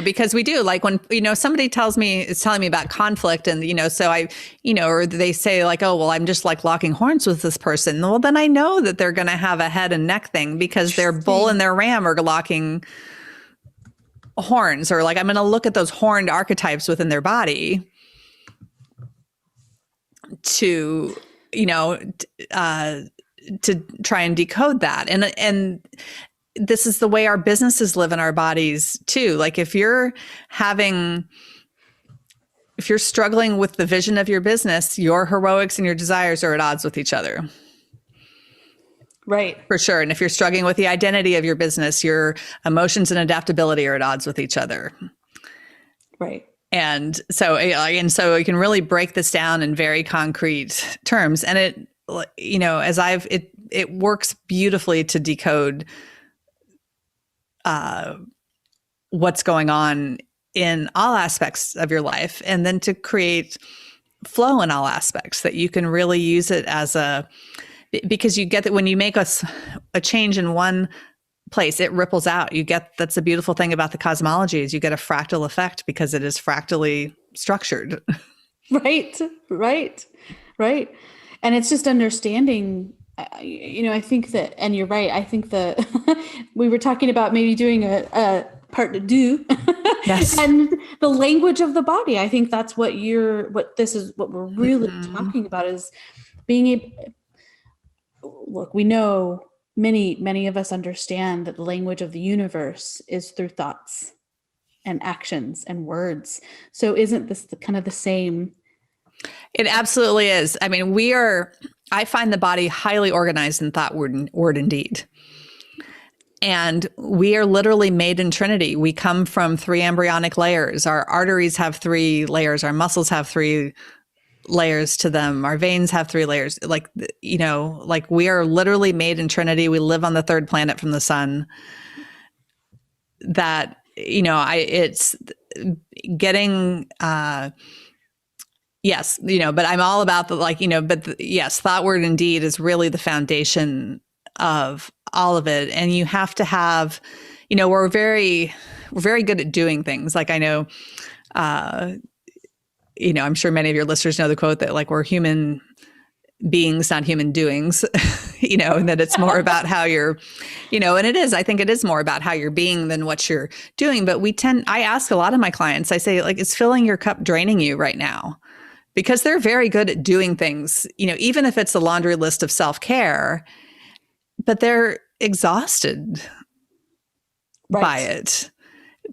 because we do, like when, somebody is telling me about conflict and, so I, or they say like, oh, well, I'm just like locking horns with this person. Well, then I know that they're going to have a head and neck thing, because their bull and their ram are locking horns, or like, I'm going to look at those horned archetypes within their body to try and decode that. And this is the way our businesses live in our bodies too. Like if you're struggling with the vision of your business, your heroics and your desires are at odds with each other. Right. For sure. And if you're struggling with the identity of your business, your emotions and adaptability are at odds with each other. Right. And so you can really break this down in very concrete terms. And it works beautifully to decode what's going on in all aspects of your life, and then to create flow in all aspects, that you can really use it because you get that when you make a change in one place, it ripples out. That's the beautiful thing about the cosmology, is you get a fractal effect because it is fractally structured. Right. And it's just understanding, I think that, and you're right. I think that we were talking about maybe doing a part to do. Yes. And the language of the body. I think that's what we're really talking about, is being able, look, we know many of us understand that the language of the universe is through thoughts and actions and words. So isn't this kind of the same? It absolutely is. I mean, I find the body highly organized in thought, word and deed. And we are literally made in Trinity. We come from 3 embryonic layers. Our arteries have 3 layers. Our muscles have 3 layers to them. Our veins have 3 layers. Like, like we are literally made in Trinity. We live on the 3rd planet from the sun. That, it's getting, yes, but I'm all about yes, thought, word, and deed is really the foundation of all of it. And you have to have, we're very good at doing things. Like I know, I'm sure many of your listeners know the quote that like we're human beings, not human doings, and that it's more about how you're, and it is, I think it is more about how you're being than what you're doing. But I ask a lot of my clients, I say, like, is filling your cup draining you right now? Because they're very good at doing things, even if it's a laundry list of self-care, but they're exhausted by it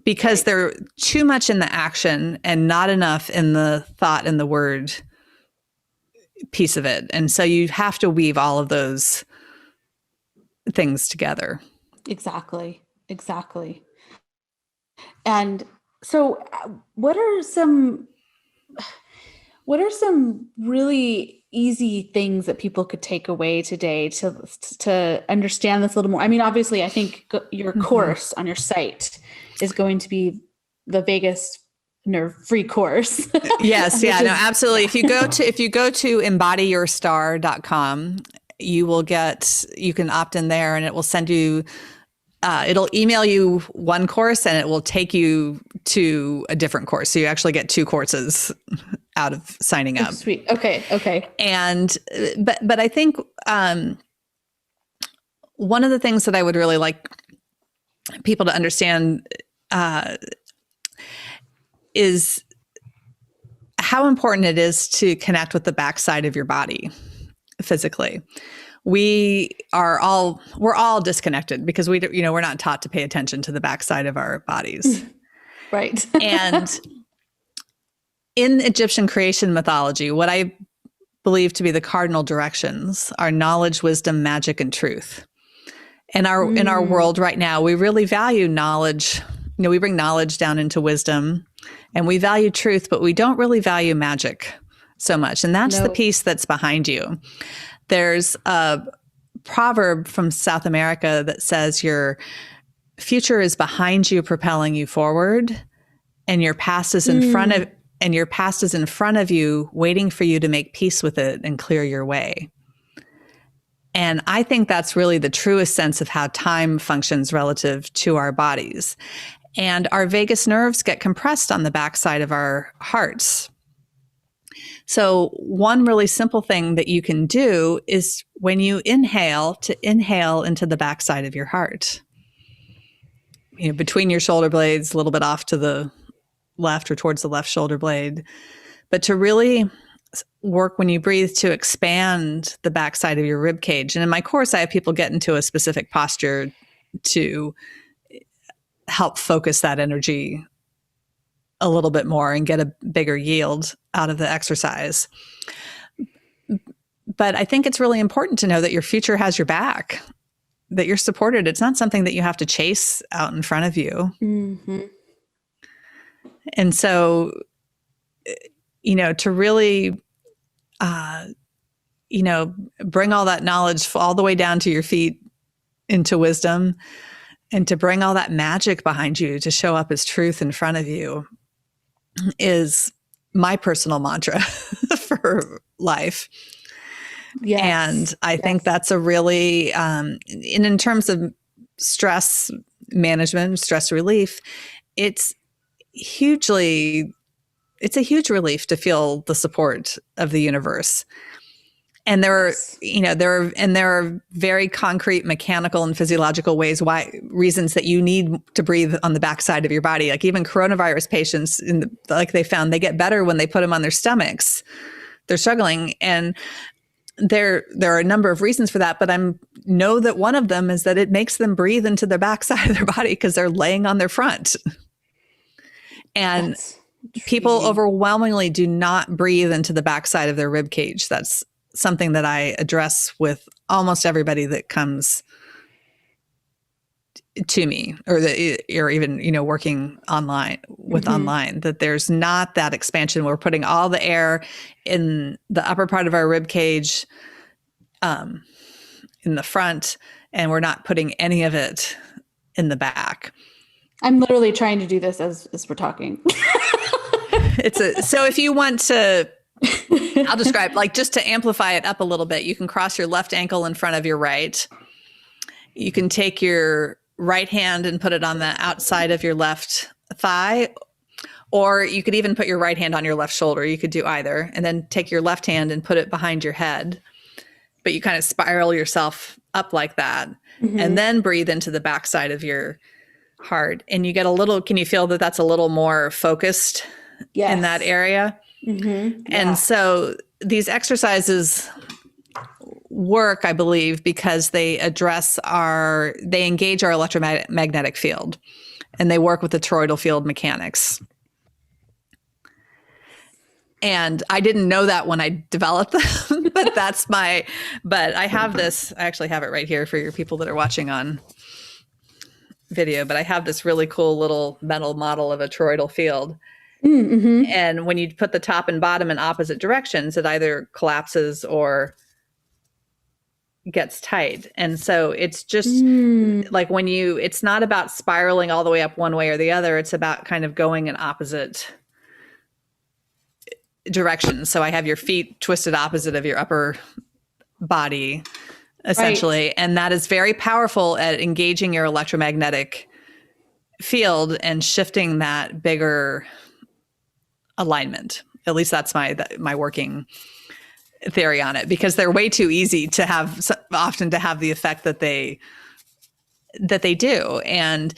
because they're too much in the action and not enough in the thought and the word piece of it. And so you have to weave all of those things together. Exactly. And so what are some really easy things that people could take away today to understand this a little more? I mean, obviously, I think your course on your site is going to be the Vegas nerve-free course. Yes. Yeah, no, absolutely. If you go to embodyyourstar.com, you can opt in there and it will send you, it'll email you one course and it will take you to a different course. So you actually get 2 courses out of signing up. Oh, sweet. Okay. And, but I think, one of the things that I would really like people to understand, is how important it is to connect with the backside of your body physically. We're all disconnected because we're not taught to pay attention to the backside of our bodies. Right. And in Egyptian creation mythology, what I believe to be the cardinal directions are knowledge, wisdom, magic, and truth. And in our world right now, we really value knowledge. We bring knowledge down into wisdom, and we value truth, but we don't really value magic so much. And that's the piece that's behind you. There's a proverb from South America that says your future is behind you, propelling you forward, and your past is in front of you, waiting for you to make peace with it and clear your way. And I think that's really the truest sense of how time functions relative to our bodies. And our vagus nerves get compressed on the backside of our hearts. So one really simple thing that you can do is when you inhale, to inhale into the backside of your heart. Between your shoulder blades, a little bit off to the left or towards the left shoulder blade. But to really work when you breathe to expand the backside of your rib cage. And in my course, I have people get into a specific posture to help focus that energy a little bit more and get a bigger yield out of the exercise. But I think it's really important to know that your future has your back, that you're supported. It's not something that you have to chase out in front of you. Mm-hmm. And so, to really, bring all that knowledge all the way down to your feet into wisdom, and to bring all that magic behind you to show up as truth in front of you is my personal mantra for life. Yes. And I think that's a really, in terms of stress management, stress relief, it's a huge relief to feel the support of the universe. And there are very concrete mechanical and physiological reasons that you need to breathe on the backside of your body. Like even coronavirus patients, they found they get better when they put them on their stomachs. They're struggling, and there are a number of reasons for that. But I know that one of them is that it makes them breathe into the backside of their body because they're laying on their front. And people overwhelmingly do not breathe into the backside of their rib cage. That's something that I address with almost everybody that comes to me, or even, working online online, that there's not that expansion. We're putting all the air in the upper part of our rib cage, in the front, and we're not putting any of it in the back. I'm literally trying to do this as we're talking. So if you want to, I'll describe, like, just to amplify it up a little bit, you can cross your left ankle in front of your right. You can take your right hand and put it on the outside of your left thigh, or you could even put your right hand on your left shoulder. You could do either, and then take your left hand and put it behind your head. But you kind of spiral yourself up like that, and then breathe into the backside of your heart. And you get can you feel that that's a little more focused in that area? And so these exercises work, I believe, because they engage our electromagnetic field, and they work with the toroidal field mechanics. And I didn't know that when I developed them, but I have this, I actually have it right here for your people that are watching on video, but I have this really cool little mental model of a toroidal field. And when you put the top and bottom in opposite directions, it either collapses or gets tight. And so it's just like it's not about spiraling all the way up one way or the other. It's about kind of going in opposite directions. So I have your feet twisted opposite of your upper body, essentially. Right. And that is very powerful at engaging your electromagnetic field and shifting that bigger alignment. At least that's my working theory on it, because they're way too easy to have, often to have the effect that they do. And,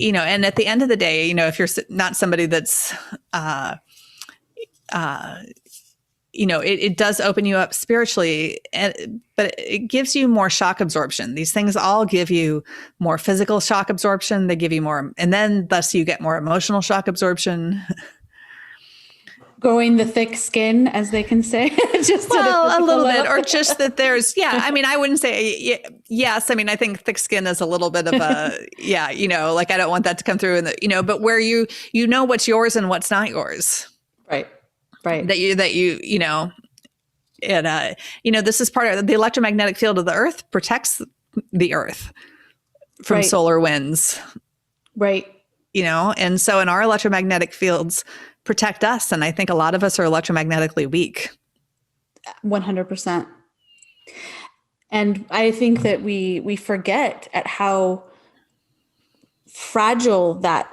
and at the end of the day, if you're not somebody that's, it does open you up spiritually, but it gives you more shock absorption. These things all give you more physical shock absorption. They give you more, and then thus you get more emotional shock absorption. Growing the thick skin, as they can say. Just a little bit, or just that there's, I wouldn't say yes. I think thick skin is a little bit of a, like I don't want that to come through in the, but where you know what's yours and what's not yours. Right. That you, and, this is part of the electromagnetic field of the earth protects the earth from solar winds. Right. And so in our electromagnetic fields protect us. And I think a lot of us are electromagnetically weak. 100%. And I think that we forget at how fragile that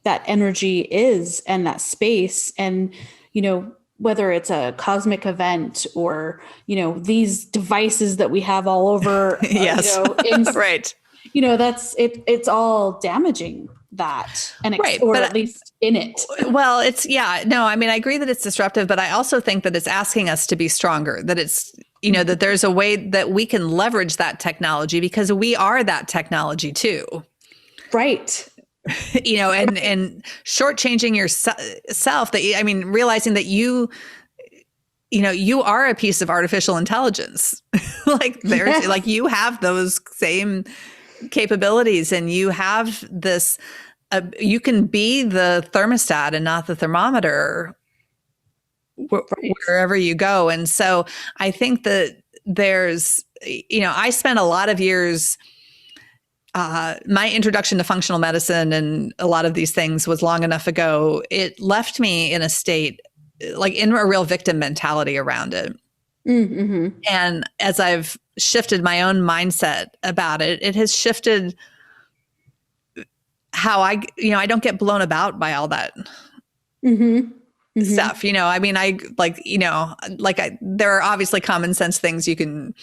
energy is, and that space. And, whether it's a cosmic event or, these devices that we have all over, yes. Right. It's all damaging that, and or at least in it. Well, I agree that it's disruptive, but I also think that it's asking us to be stronger, that it's, that there's a way that we can leverage that technology, because we are that technology too. Right. And shortchanging yourself, realizing that you are a piece of artificial intelligence. Like you have those same capabilities, and you have this, you can be the thermostat and not the thermometer wherever you go. And so I think that there's, I spent a lot of years, my introduction to functional medicine and a lot of these things was long enough ago. It left me in a state, like in a real victim mentality around it. Mm-hmm. And as I've shifted my own mindset about it, it has shifted how I don't get blown about by all that stuff. There are obviously common sense things you can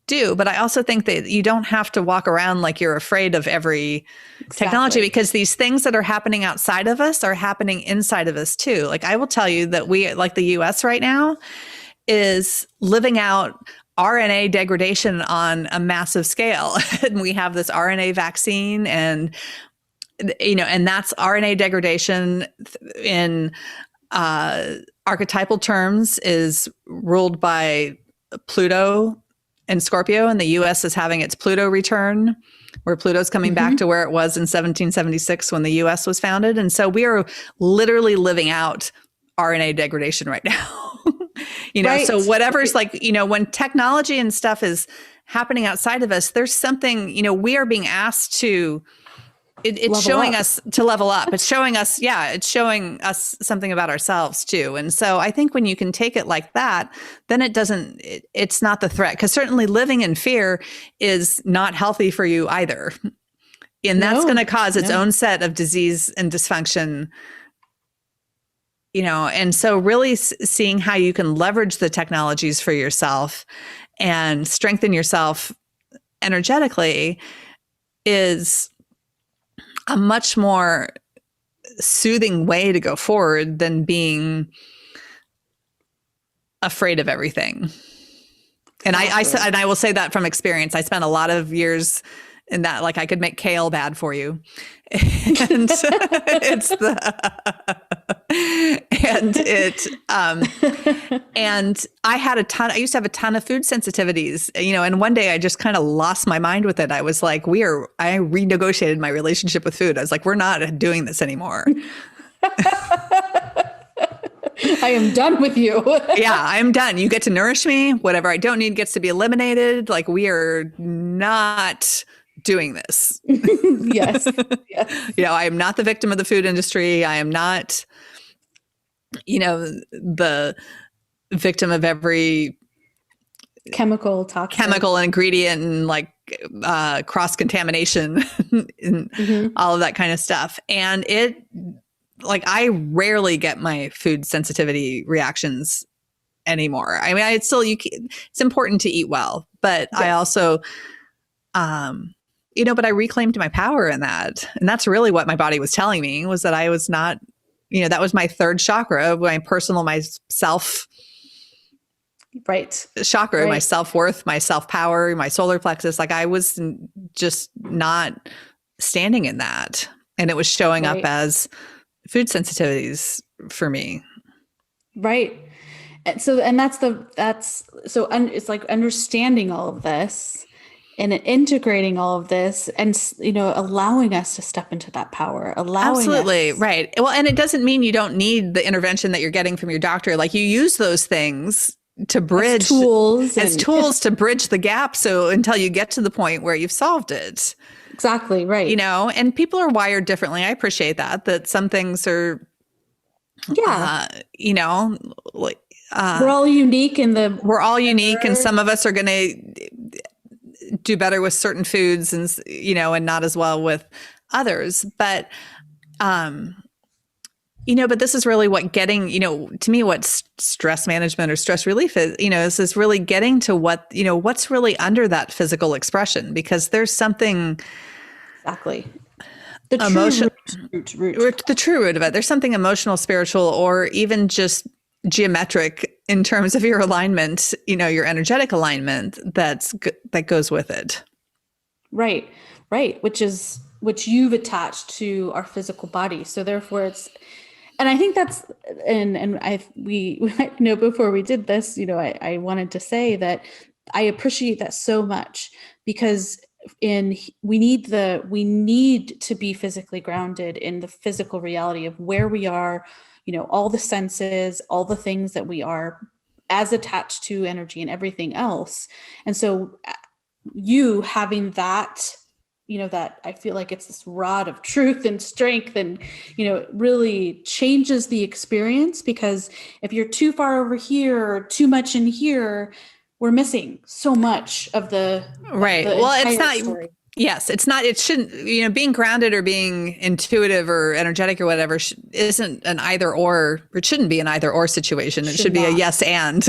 do, but I also think that you don't have to walk around like you're afraid of every technology, because these things that are happening outside of us are happening inside of us too. Like I will tell you that we, like the US right now, is living out RNA degradation on a massive scale. And we have this RNA vaccine, and that's RNA degradation in archetypal terms is ruled by Pluto in Scorpio, and the US is having its Pluto return, where Pluto's coming back to where it was in 1776 when the US was founded. And so we are literally living out RNA degradation right now. So whatever's like, when technology and stuff is happening outside of us, there's something, we are being asked to, it's showing us to level up. It's showing us, it's showing us something about ourselves too. And so I think when you can take it like that, then it's not the threat. Because certainly living in fear is not healthy for you either. And that's going to cause its own set of disease and dysfunction. And so really seeing how you can leverage the technologies for yourself and strengthen yourself energetically is a much more soothing way to go forward than being afraid of everything. And I will say that from experience. I spent a lot of years in that, like I could make kale bad for you. And and I used to have a ton of food sensitivities, and one day I just kind of lost my mind with it. I was like, I renegotiated my relationship with food. I was like, we're not doing this anymore. I am done with you. Yeah, I'm done. You get to nourish me. Whatever I don't need gets to be eliminated. Like we are not doing this. Yes. I am not the victim of the food industry. I am not, the victim of every chemical ingredient and like cross-contamination and all of that kind of stuff. And I rarely get my food sensitivity reactions anymore. I mean, it's important to eat well, but I also, but I reclaimed my power in that. And that's really what my body was telling me, was that I was not, that was my third chakra, my personal, my self chakra, my self-worth, my self-power, my solar plexus. Like I was just not standing in that. And it was showing up as food sensitivities for me. Right. And so, it's like understanding all of this and integrating all of this and, allowing us to step into that power, Absolutely. Right. Well, and it doesn't mean you don't need the intervention that you're getting from your doctor. Like you use those things to bridge as tools to bridge the gap. So until you get to the point where you've solved it. Exactly. Right. And people are wired differently. I appreciate that some things are, we're all unique we're all unique, and some of us are going to do better with certain foods and, and not as well with others. But, but this is really what getting, to me, what stress management or stress relief is really getting to what's really under that physical expression, because there's something exactly the true root of it. There's something emotional, spiritual, or even just geometric in terms of your alignment, your energetic alignment that goes with it. Right. Which you've attached to our physical body. So therefore and I think that's, we before we did this, I wanted to say that I appreciate that so much, because we need to be physically grounded in the physical reality of where we are, all the senses, all the things that we are as attached to energy and everything else. And so you having that, that I feel like it's this rod of truth and strength, and, it really changes the experience, because if you're too far over here or too much in here, we're missing so much of the it's not story. Yes, it's not, it shouldn't, being grounded or being intuitive or energetic or whatever isn't an either or, it shouldn't be an either or situation. It should be a yes and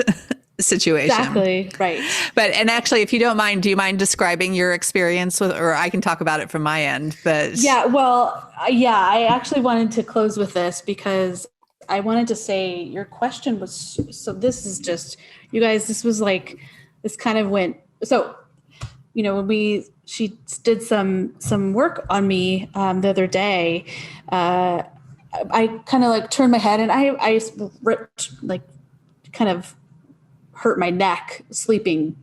situation. Exactly. Right. And actually, if you don't mind, do you mind describing your experience with, or I can talk about it from my end, but. Yeah, well, I actually wanted to close with this, because I wanted to say your question was, so this is just, you guys, this was like, this kind of went, so, when she did some work on me the other day, I kind of like turned my head, and I ripped, like kind of hurt my neck sleeping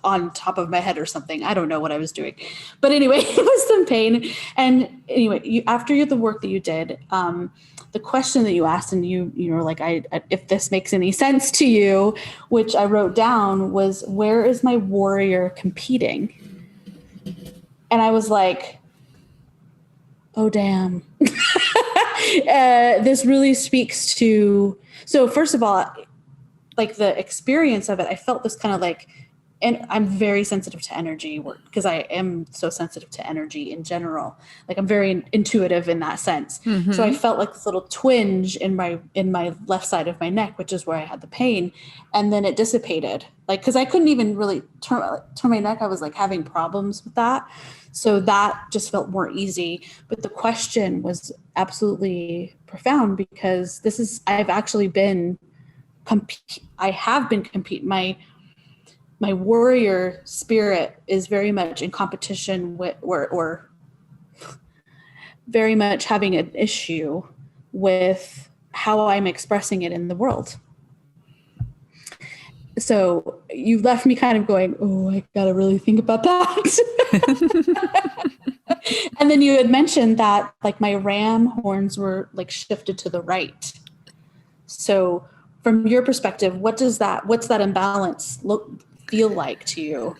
on top of my head or something. I don't know what I was doing. But anyway, it was some pain. And anyway, after the work that you did, the question that you asked, and you were like, if this makes any sense to you, which I wrote down, was, where is my warrior competing? And I was like, oh, damn. This really speaks to, so first of all, like the experience of it, I felt this kind of like, and I'm very sensitive to energy work because I am so sensitive to energy in general. Like I'm very intuitive in that sense. Mm-hmm. So I felt like this little twinge in my left side of my neck, which is where I had the pain. And then it dissipated. Like, cause I couldn't even really turn my neck. I was like having problems with that. So that just felt more easy. But the question was absolutely profound because I've actually been competing. My warrior spirit is very much in competition with, or very much having an issue with how I'm expressing it in the world. So you left me kind of going, oh, I got to really think about that. And then you had mentioned that like my ram horns were like shifted to the right. So from your perspective, what's that imbalance feel like to you?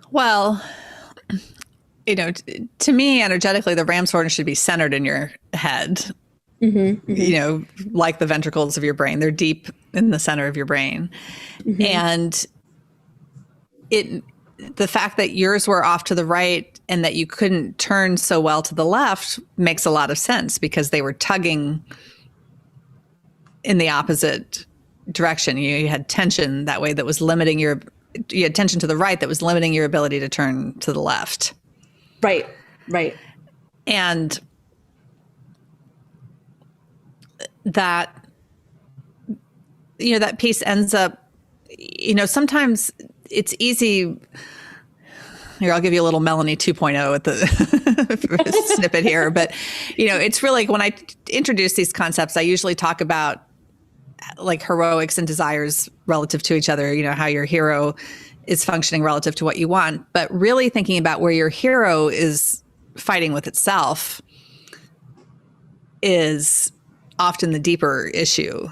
Well, to me, energetically, the ram's horn should be centered in your head, like the ventricles of your brain. They're deep in the center of your brain. Mm-hmm. And the fact that yours were off to the right and that you couldn't turn so well to the left makes a lot of sense because they were tugging in the opposite direction. You had tension that way that was limiting you had tension to the right that was limiting your ability to turn to the left. Right. And that, that piece ends up, sometimes it's easy. Here, I'll give you a little Melanie 2.0 at the snippet here. But, it's really, when I introduce these concepts, I usually talk about like heroics and desires relative to each other, how your hero is functioning relative to what you want, but really thinking about where your hero is fighting with itself is often the deeper issue,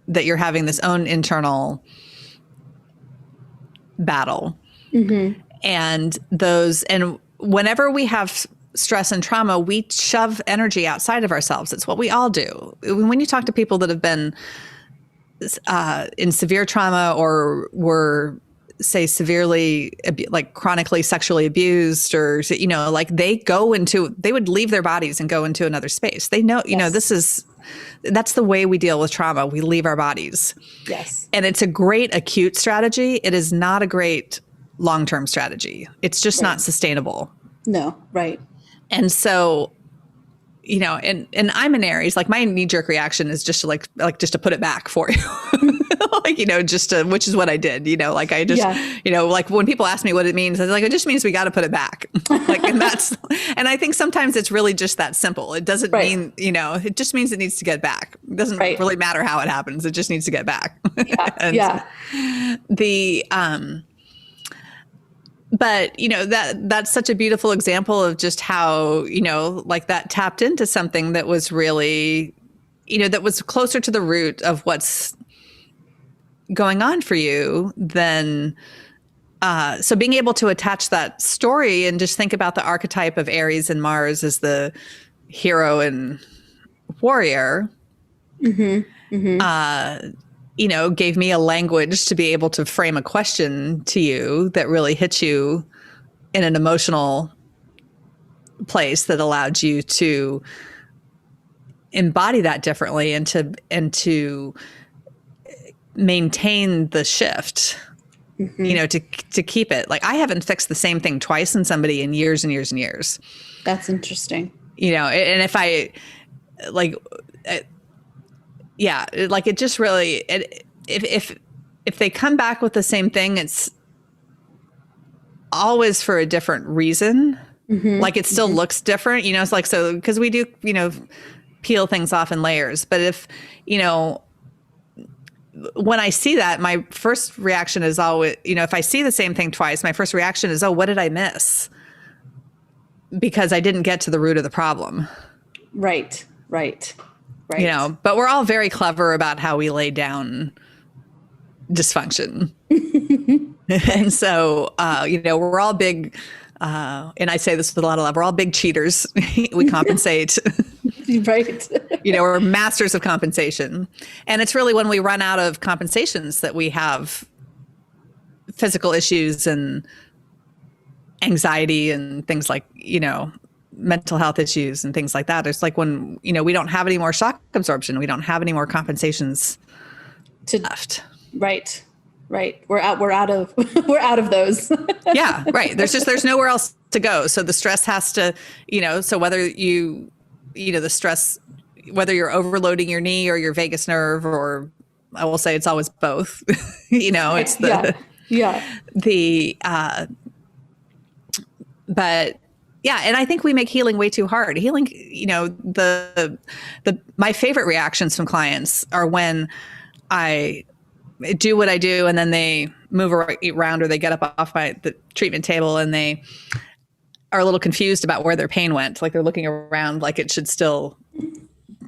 that you're having this own internal battle. Mm-hmm. And whenever we have stress and trauma, we shove energy outside of ourselves. It's what we all do. When you talk to people that have been in severe trauma or were, say, severely, like chronically sexually abused, or, like they would leave their bodies and go into another space. They know, yes. That's the way we deal with trauma. We leave our bodies. Yes. And it's a great acute strategy. It is not a great long-term strategy. It's just not sustainable. No. Right. And so, and I'm an Aries, like my knee-jerk reaction is just to just to put it back for you. Which is what I did, like I just, like when people ask me what it means, I was like, it just means we got to put it back. And I think sometimes it's really just that simple. It doesn't mean, it just means it needs to get back. It doesn't really matter how it happens. It just needs to get back. Yeah. But, that's such a beautiful example of just how, like that tapped into something that was really, that was closer to the root of what's going on for you than, so being able to attach that story and just think about the archetype of Aries and Mars as the hero and warrior, gave me a language to be able to frame a question to you that really hit you in an emotional place that allowed you to embody that differently and to maintain the shift, to keep it. Like I haven't fixed the same thing twice in somebody in years and years and years. That's interesting. And if I it just really, if they come back with the same thing, it's always for a different reason. Mm-hmm. Like it still looks different, it's like, so, because we do, peel things off in layers. But if, when I see that, my first reaction is always, if I see the same thing twice, my first reaction is, oh, what did I miss? Because I didn't get to the root of the problem. Right. But we're all very clever about how we lay down dysfunction. And so, we're all big, and I say this with a lot of love, we're all big cheaters. We compensate. Right. We're masters of compensation. And it's really when we run out of compensations that we have physical issues and anxiety and things like, mental health issues and things like that. It's like when, we don't have any more shock absorption. We don't have any more compensations left. Right. We're out of those. Yeah. Right. There's nowhere else to go. So the stress has to, so whether the stress, whether you're overloading your knee or your vagus nerve, or I will say it's always both, it's but yeah. And I think we make healing way too hard. Healing, my favorite reactions from clients are when I do what I do and then they move around or they get up off the treatment table and they are a little confused about where their pain went. Like they're looking around like it should still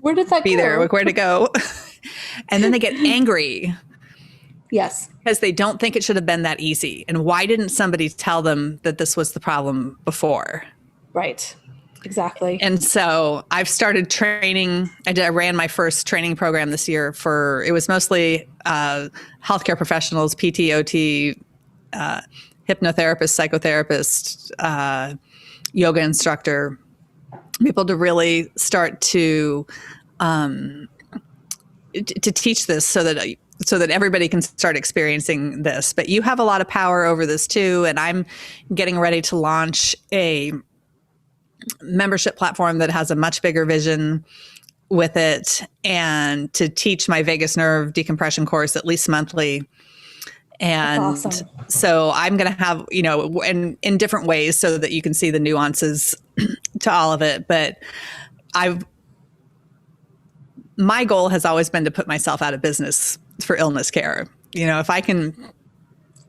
where did that be go? there? Like where'd it go? And then they get angry. Yes. Because they don't think it should have been that easy. And why didn't somebody tell them that this was the problem before? Right. Exactly. And so I've started training. I ran my first training program this year it was mostly healthcare professionals, PT, OT, hypnotherapist, psychotherapist, yoga instructor, people to really start to teach this so that everybody can start experiencing this. But you have a lot of power over this too. And I'm getting ready to launch a membership platform that has a much bigger vision with it, and to teach my vagus nerve decompression course at least monthly. And awesome. So I'm going to have, in different ways so that you can see the nuances to all of it. But my goal has always been to put myself out of business for illness care. If I can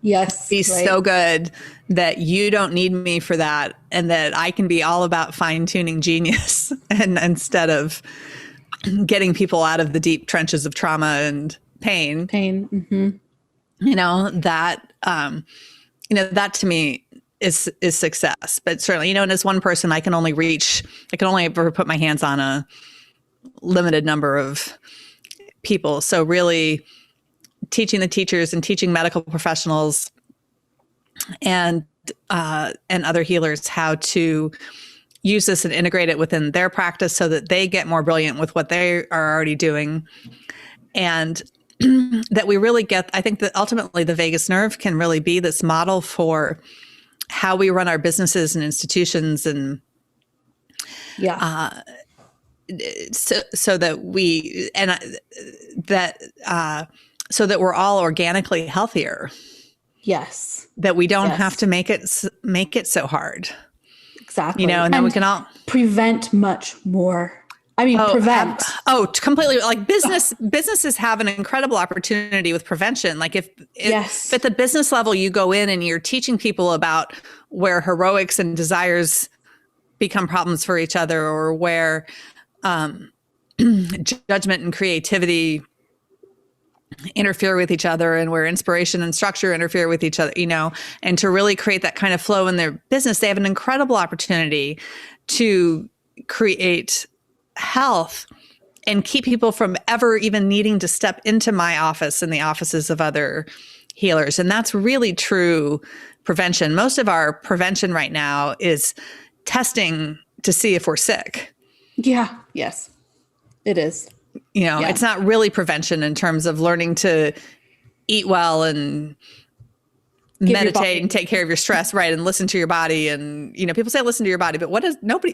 be so good that you don't need me for that, and that I can be all about fine-tuning genius and instead of getting people out of the deep trenches of trauma and pain. Mm-hmm. That to me is success. But certainly, and as one person, I can only ever put my hands on a limited number of people. So really teaching the teachers and teaching medical professionals and other healers how to use this and integrate it within their practice so that they get more brilliant with what they are already doing. And that we really get, I think that ultimately the vagus nerve can really be this model for how we run our businesses and institutions, and so that we're all organically healthier. Yes. That we don't have to make it so hard. Exactly. And then we can all prevent much more. Prevent. Completely. Like businesses have an incredible opportunity with prevention. Like if at the business level, you go in and you're teaching people about where heroics and desires become problems for each other, or where judgment and creativity interfere with each other, and where inspiration and structure interfere with each other, and to really create that kind of flow in their business, they have an incredible opportunity to create health and keep people from ever even needing to step into my office and the offices of other healers. And that's really true prevention. Most of our prevention right now is testing to see if we're sick. Yeah. Yes, it is. It's not really prevention in terms of learning to eat well and meditate and take care of your stress, right? And listen to your body. And, people say listen to your body, but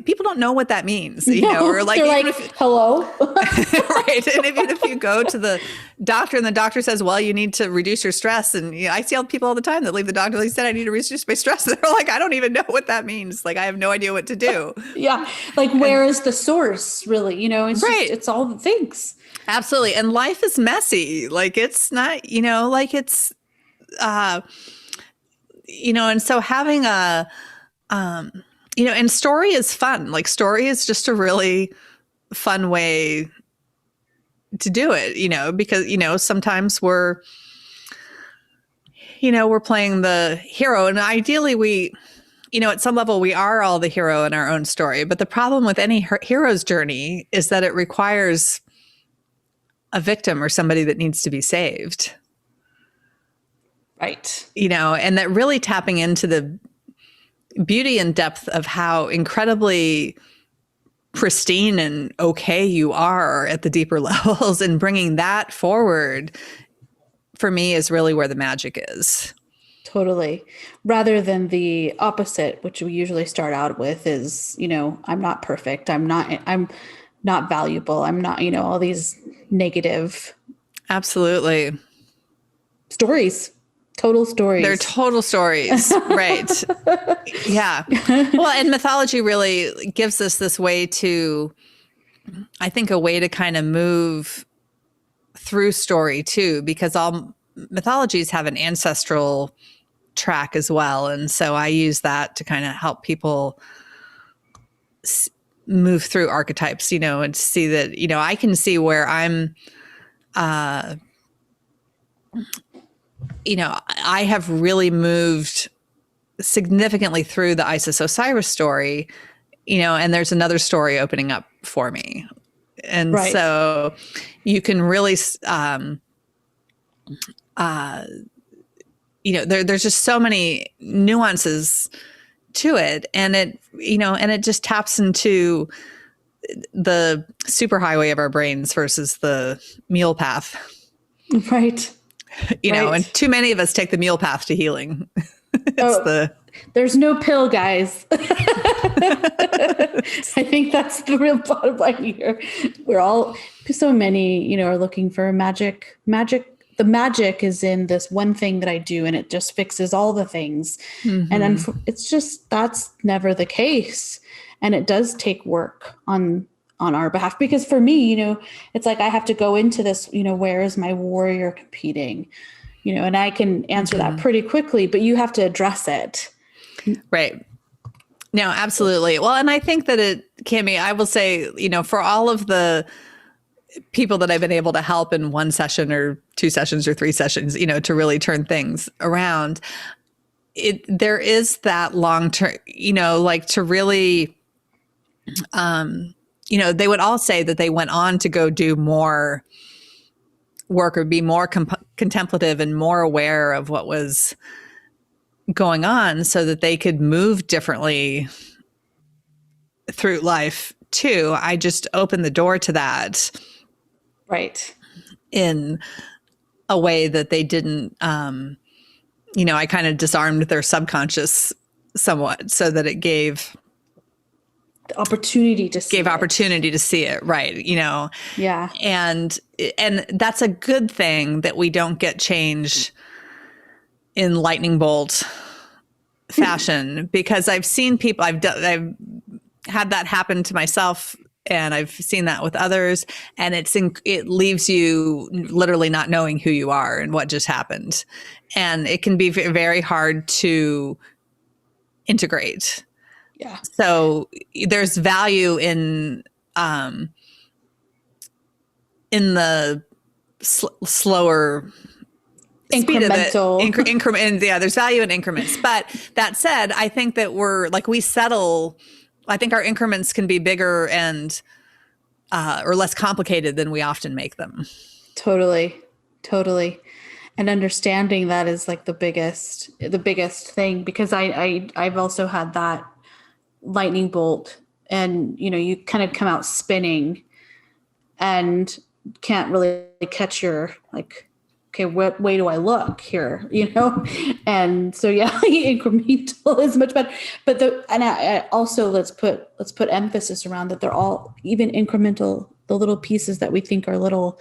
people don't know what that means, or like, they're like, hello. Right. And even if you go to the doctor and the doctor says, well, you need to reduce your stress. And I see people all the time that leave the doctor, they said, I need to reduce my stress. And they're like, I don't even know what that means. Like, I have no idea what to do. Yeah. Like, where is the source really? It's right. It's all the things. Absolutely. And life is messy. Like, it's not, it's, and so having and story is fun. Like, story is just a really fun way to do it, because, sometimes we're playing the hero, and ideally we, at some level we are all the hero in our own story. But the problem with any hero's journey is that it requires a victim or somebody that needs to be saved. Right. And that really tapping into the beauty and depth of how incredibly pristine and okay you are at the deeper levels, and bringing that forward for me is really where the magic is. Totally. Rather than the opposite, which we usually start out with is, I'm not perfect. I'm not valuable. I'm not, all these negative. Absolutely. Stories. Total stories. They're total stories. Right. Yeah. Well, and mythology really gives us this way to, I think, a way to kind of move through story too, because all mythologies have an ancestral track as well. And so I use that to kind of help people move through archetypes, and see that, I can see where I'm, I have really moved significantly through the Isis Osiris story, and there's another story opening up for me. And right. So you can really, there's just so many nuances to it. And it, and it just taps into the superhighway of our brains versus the mule path. Right. And too many of us take the mule path to healing. There's no pill, guys. I think that's the real bottom line here. We're all, so many, are looking for magic. The magic is in this one thing that I do, and it just fixes all the things. Mm-hmm. And it's just, that's never the case. And it does take work on our behalf, because for me, it's like I have to go into this, where is my warrior competing, and I can answer that pretty quickly, but you have to address it. Right. No, absolutely. Well, and I think that it can be, I will say, for all of the people that I've been able to help in one session or two sessions or three sessions, to really turn things around, there is that long-term, like to really, they would all say that they went on to go do more work or be more contemplative and more aware of what was going on, so that they could move differently through life too. I just opened the door to that. Right. In a way that they didn't, I kind of disarmed their subconscious somewhat, so that it gave the opportunity to see opportunity to see it. Right. Yeah. And that's a good thing, that we don't get change in lightning bolt fashion, because I've seen people, I've had that happen to myself, and I've seen that with others, and it leaves you literally not knowing who you are and what just happened. And it can be very hard to integrate. Yeah. So there's value in the slower incremental increment. Yeah, there's value in increments. But that said, I think that I think our increments can be bigger and or less complicated than we often make them. Totally. And understanding that is like the biggest thing, because I've also had that lightning bolt, and you kind of come out spinning and can't really catch your okay, what way do I look here? And so yeah, incremental is much better. But I also let's put emphasis around that. They're all even incremental. The little pieces that we think are little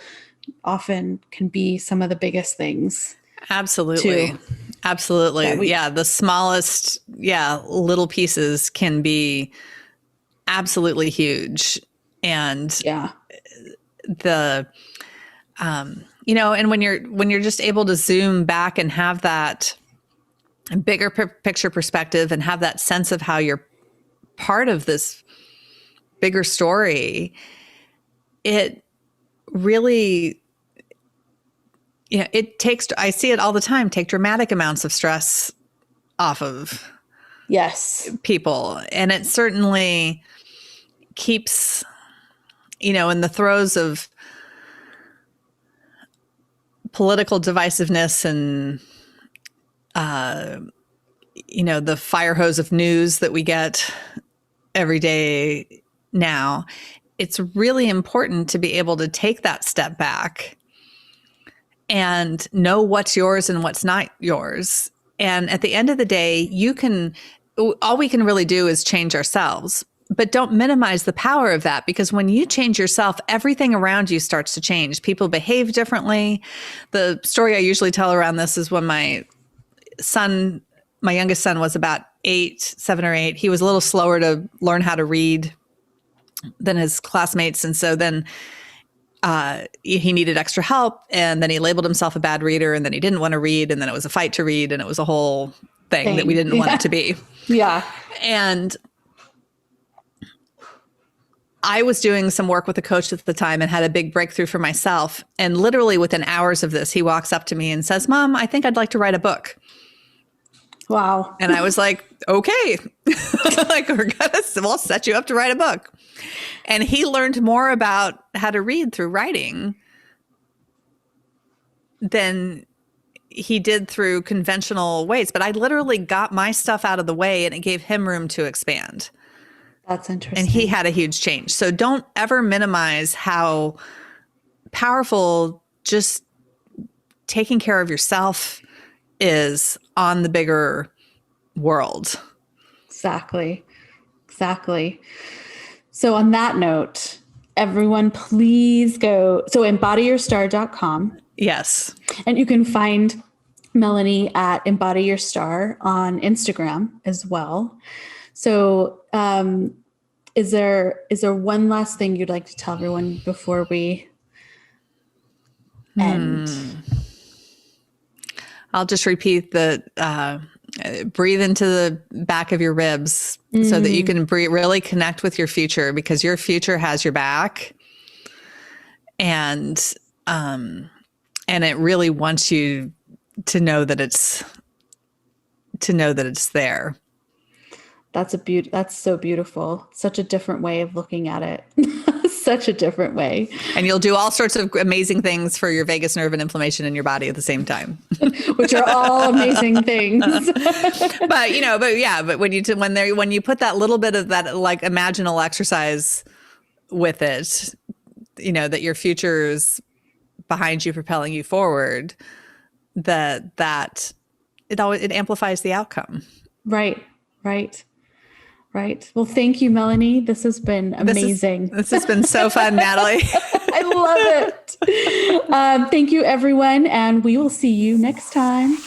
often can be some of the biggest things. Absolutely. Too. Absolutely. The smallest, little pieces can be absolutely huge. And and when you're just able to zoom back and have that bigger picture perspective and have that sense of how you're part of this bigger story, it really, it takes, I see it all the time, take dramatic amounts of stress off of people. And it certainly keeps, in the throes of political divisiveness and, the fire hose of news that we get every day now, it's really important to be able to take that step back and know what's yours and what's not yours. And at the end of the day, all we can really do is change ourselves. But don't minimize the power of that, because when you change yourself, everything around you starts to change. People behave differently. The story I usually tell around this is when my youngest son was about 7 or 8. He was a little slower to learn how to read than his classmates. And so then he needed extra help. And then he labeled himself a bad reader. And then he didn't want to read. And then it was a fight to read. And it was a whole thing that we didn't want it to be. Yeah. And I was doing some work with a coach at the time and had a big breakthrough for myself. And literally within hours of this, he walks up to me and says, "Mom, I think I'd like to write a book." Wow. And I was like, okay, we'll set you up to write a book. And he learned more about how to read through writing than he did through conventional ways. But I literally got my stuff out of the way and it gave him room to expand. That's interesting. And he had a huge change. So don't ever minimize how powerful just taking care of yourself is on the bigger world. Exactly. So on that note, everyone please go. So embodyyourstar.com. Yes. And you can find Melanie at Embody Your Star on Instagram as well. So is there one last thing you'd like to tell everyone before we end? I'll just repeat that breathe into the back of your ribs so that you can really connect with your future, because your future has your back. And it really wants you to know that it's there. That's so beautiful. Such a different way of looking at it. Such a different way. And you'll do all sorts of amazing things for your vagus nerve and inflammation in your body at the same time. Which are all amazing things. but when you put that little bit of that like imaginal exercise with it, that your future is behind you, propelling you forward, that it amplifies the outcome. Right. Well, thank you, Melanie. This has been amazing. This has been so fun, Natalie. I love it. Thank you, everyone. And we will see you next time.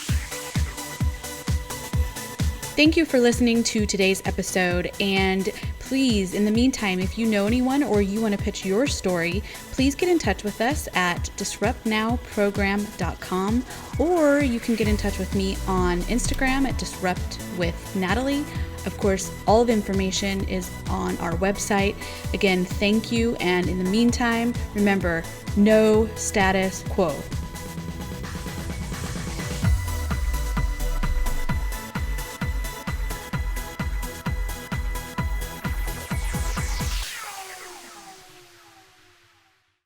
Thank you for listening to today's episode. And please, in the meantime, if you know anyone or you want to pitch your story, please get in touch with us at disruptnowprogram.com, or you can get in touch with me on Instagram at disruptwithnatalie. Of course, all the information is on our website. Again, thank you. And in the meantime, remember, no status quo.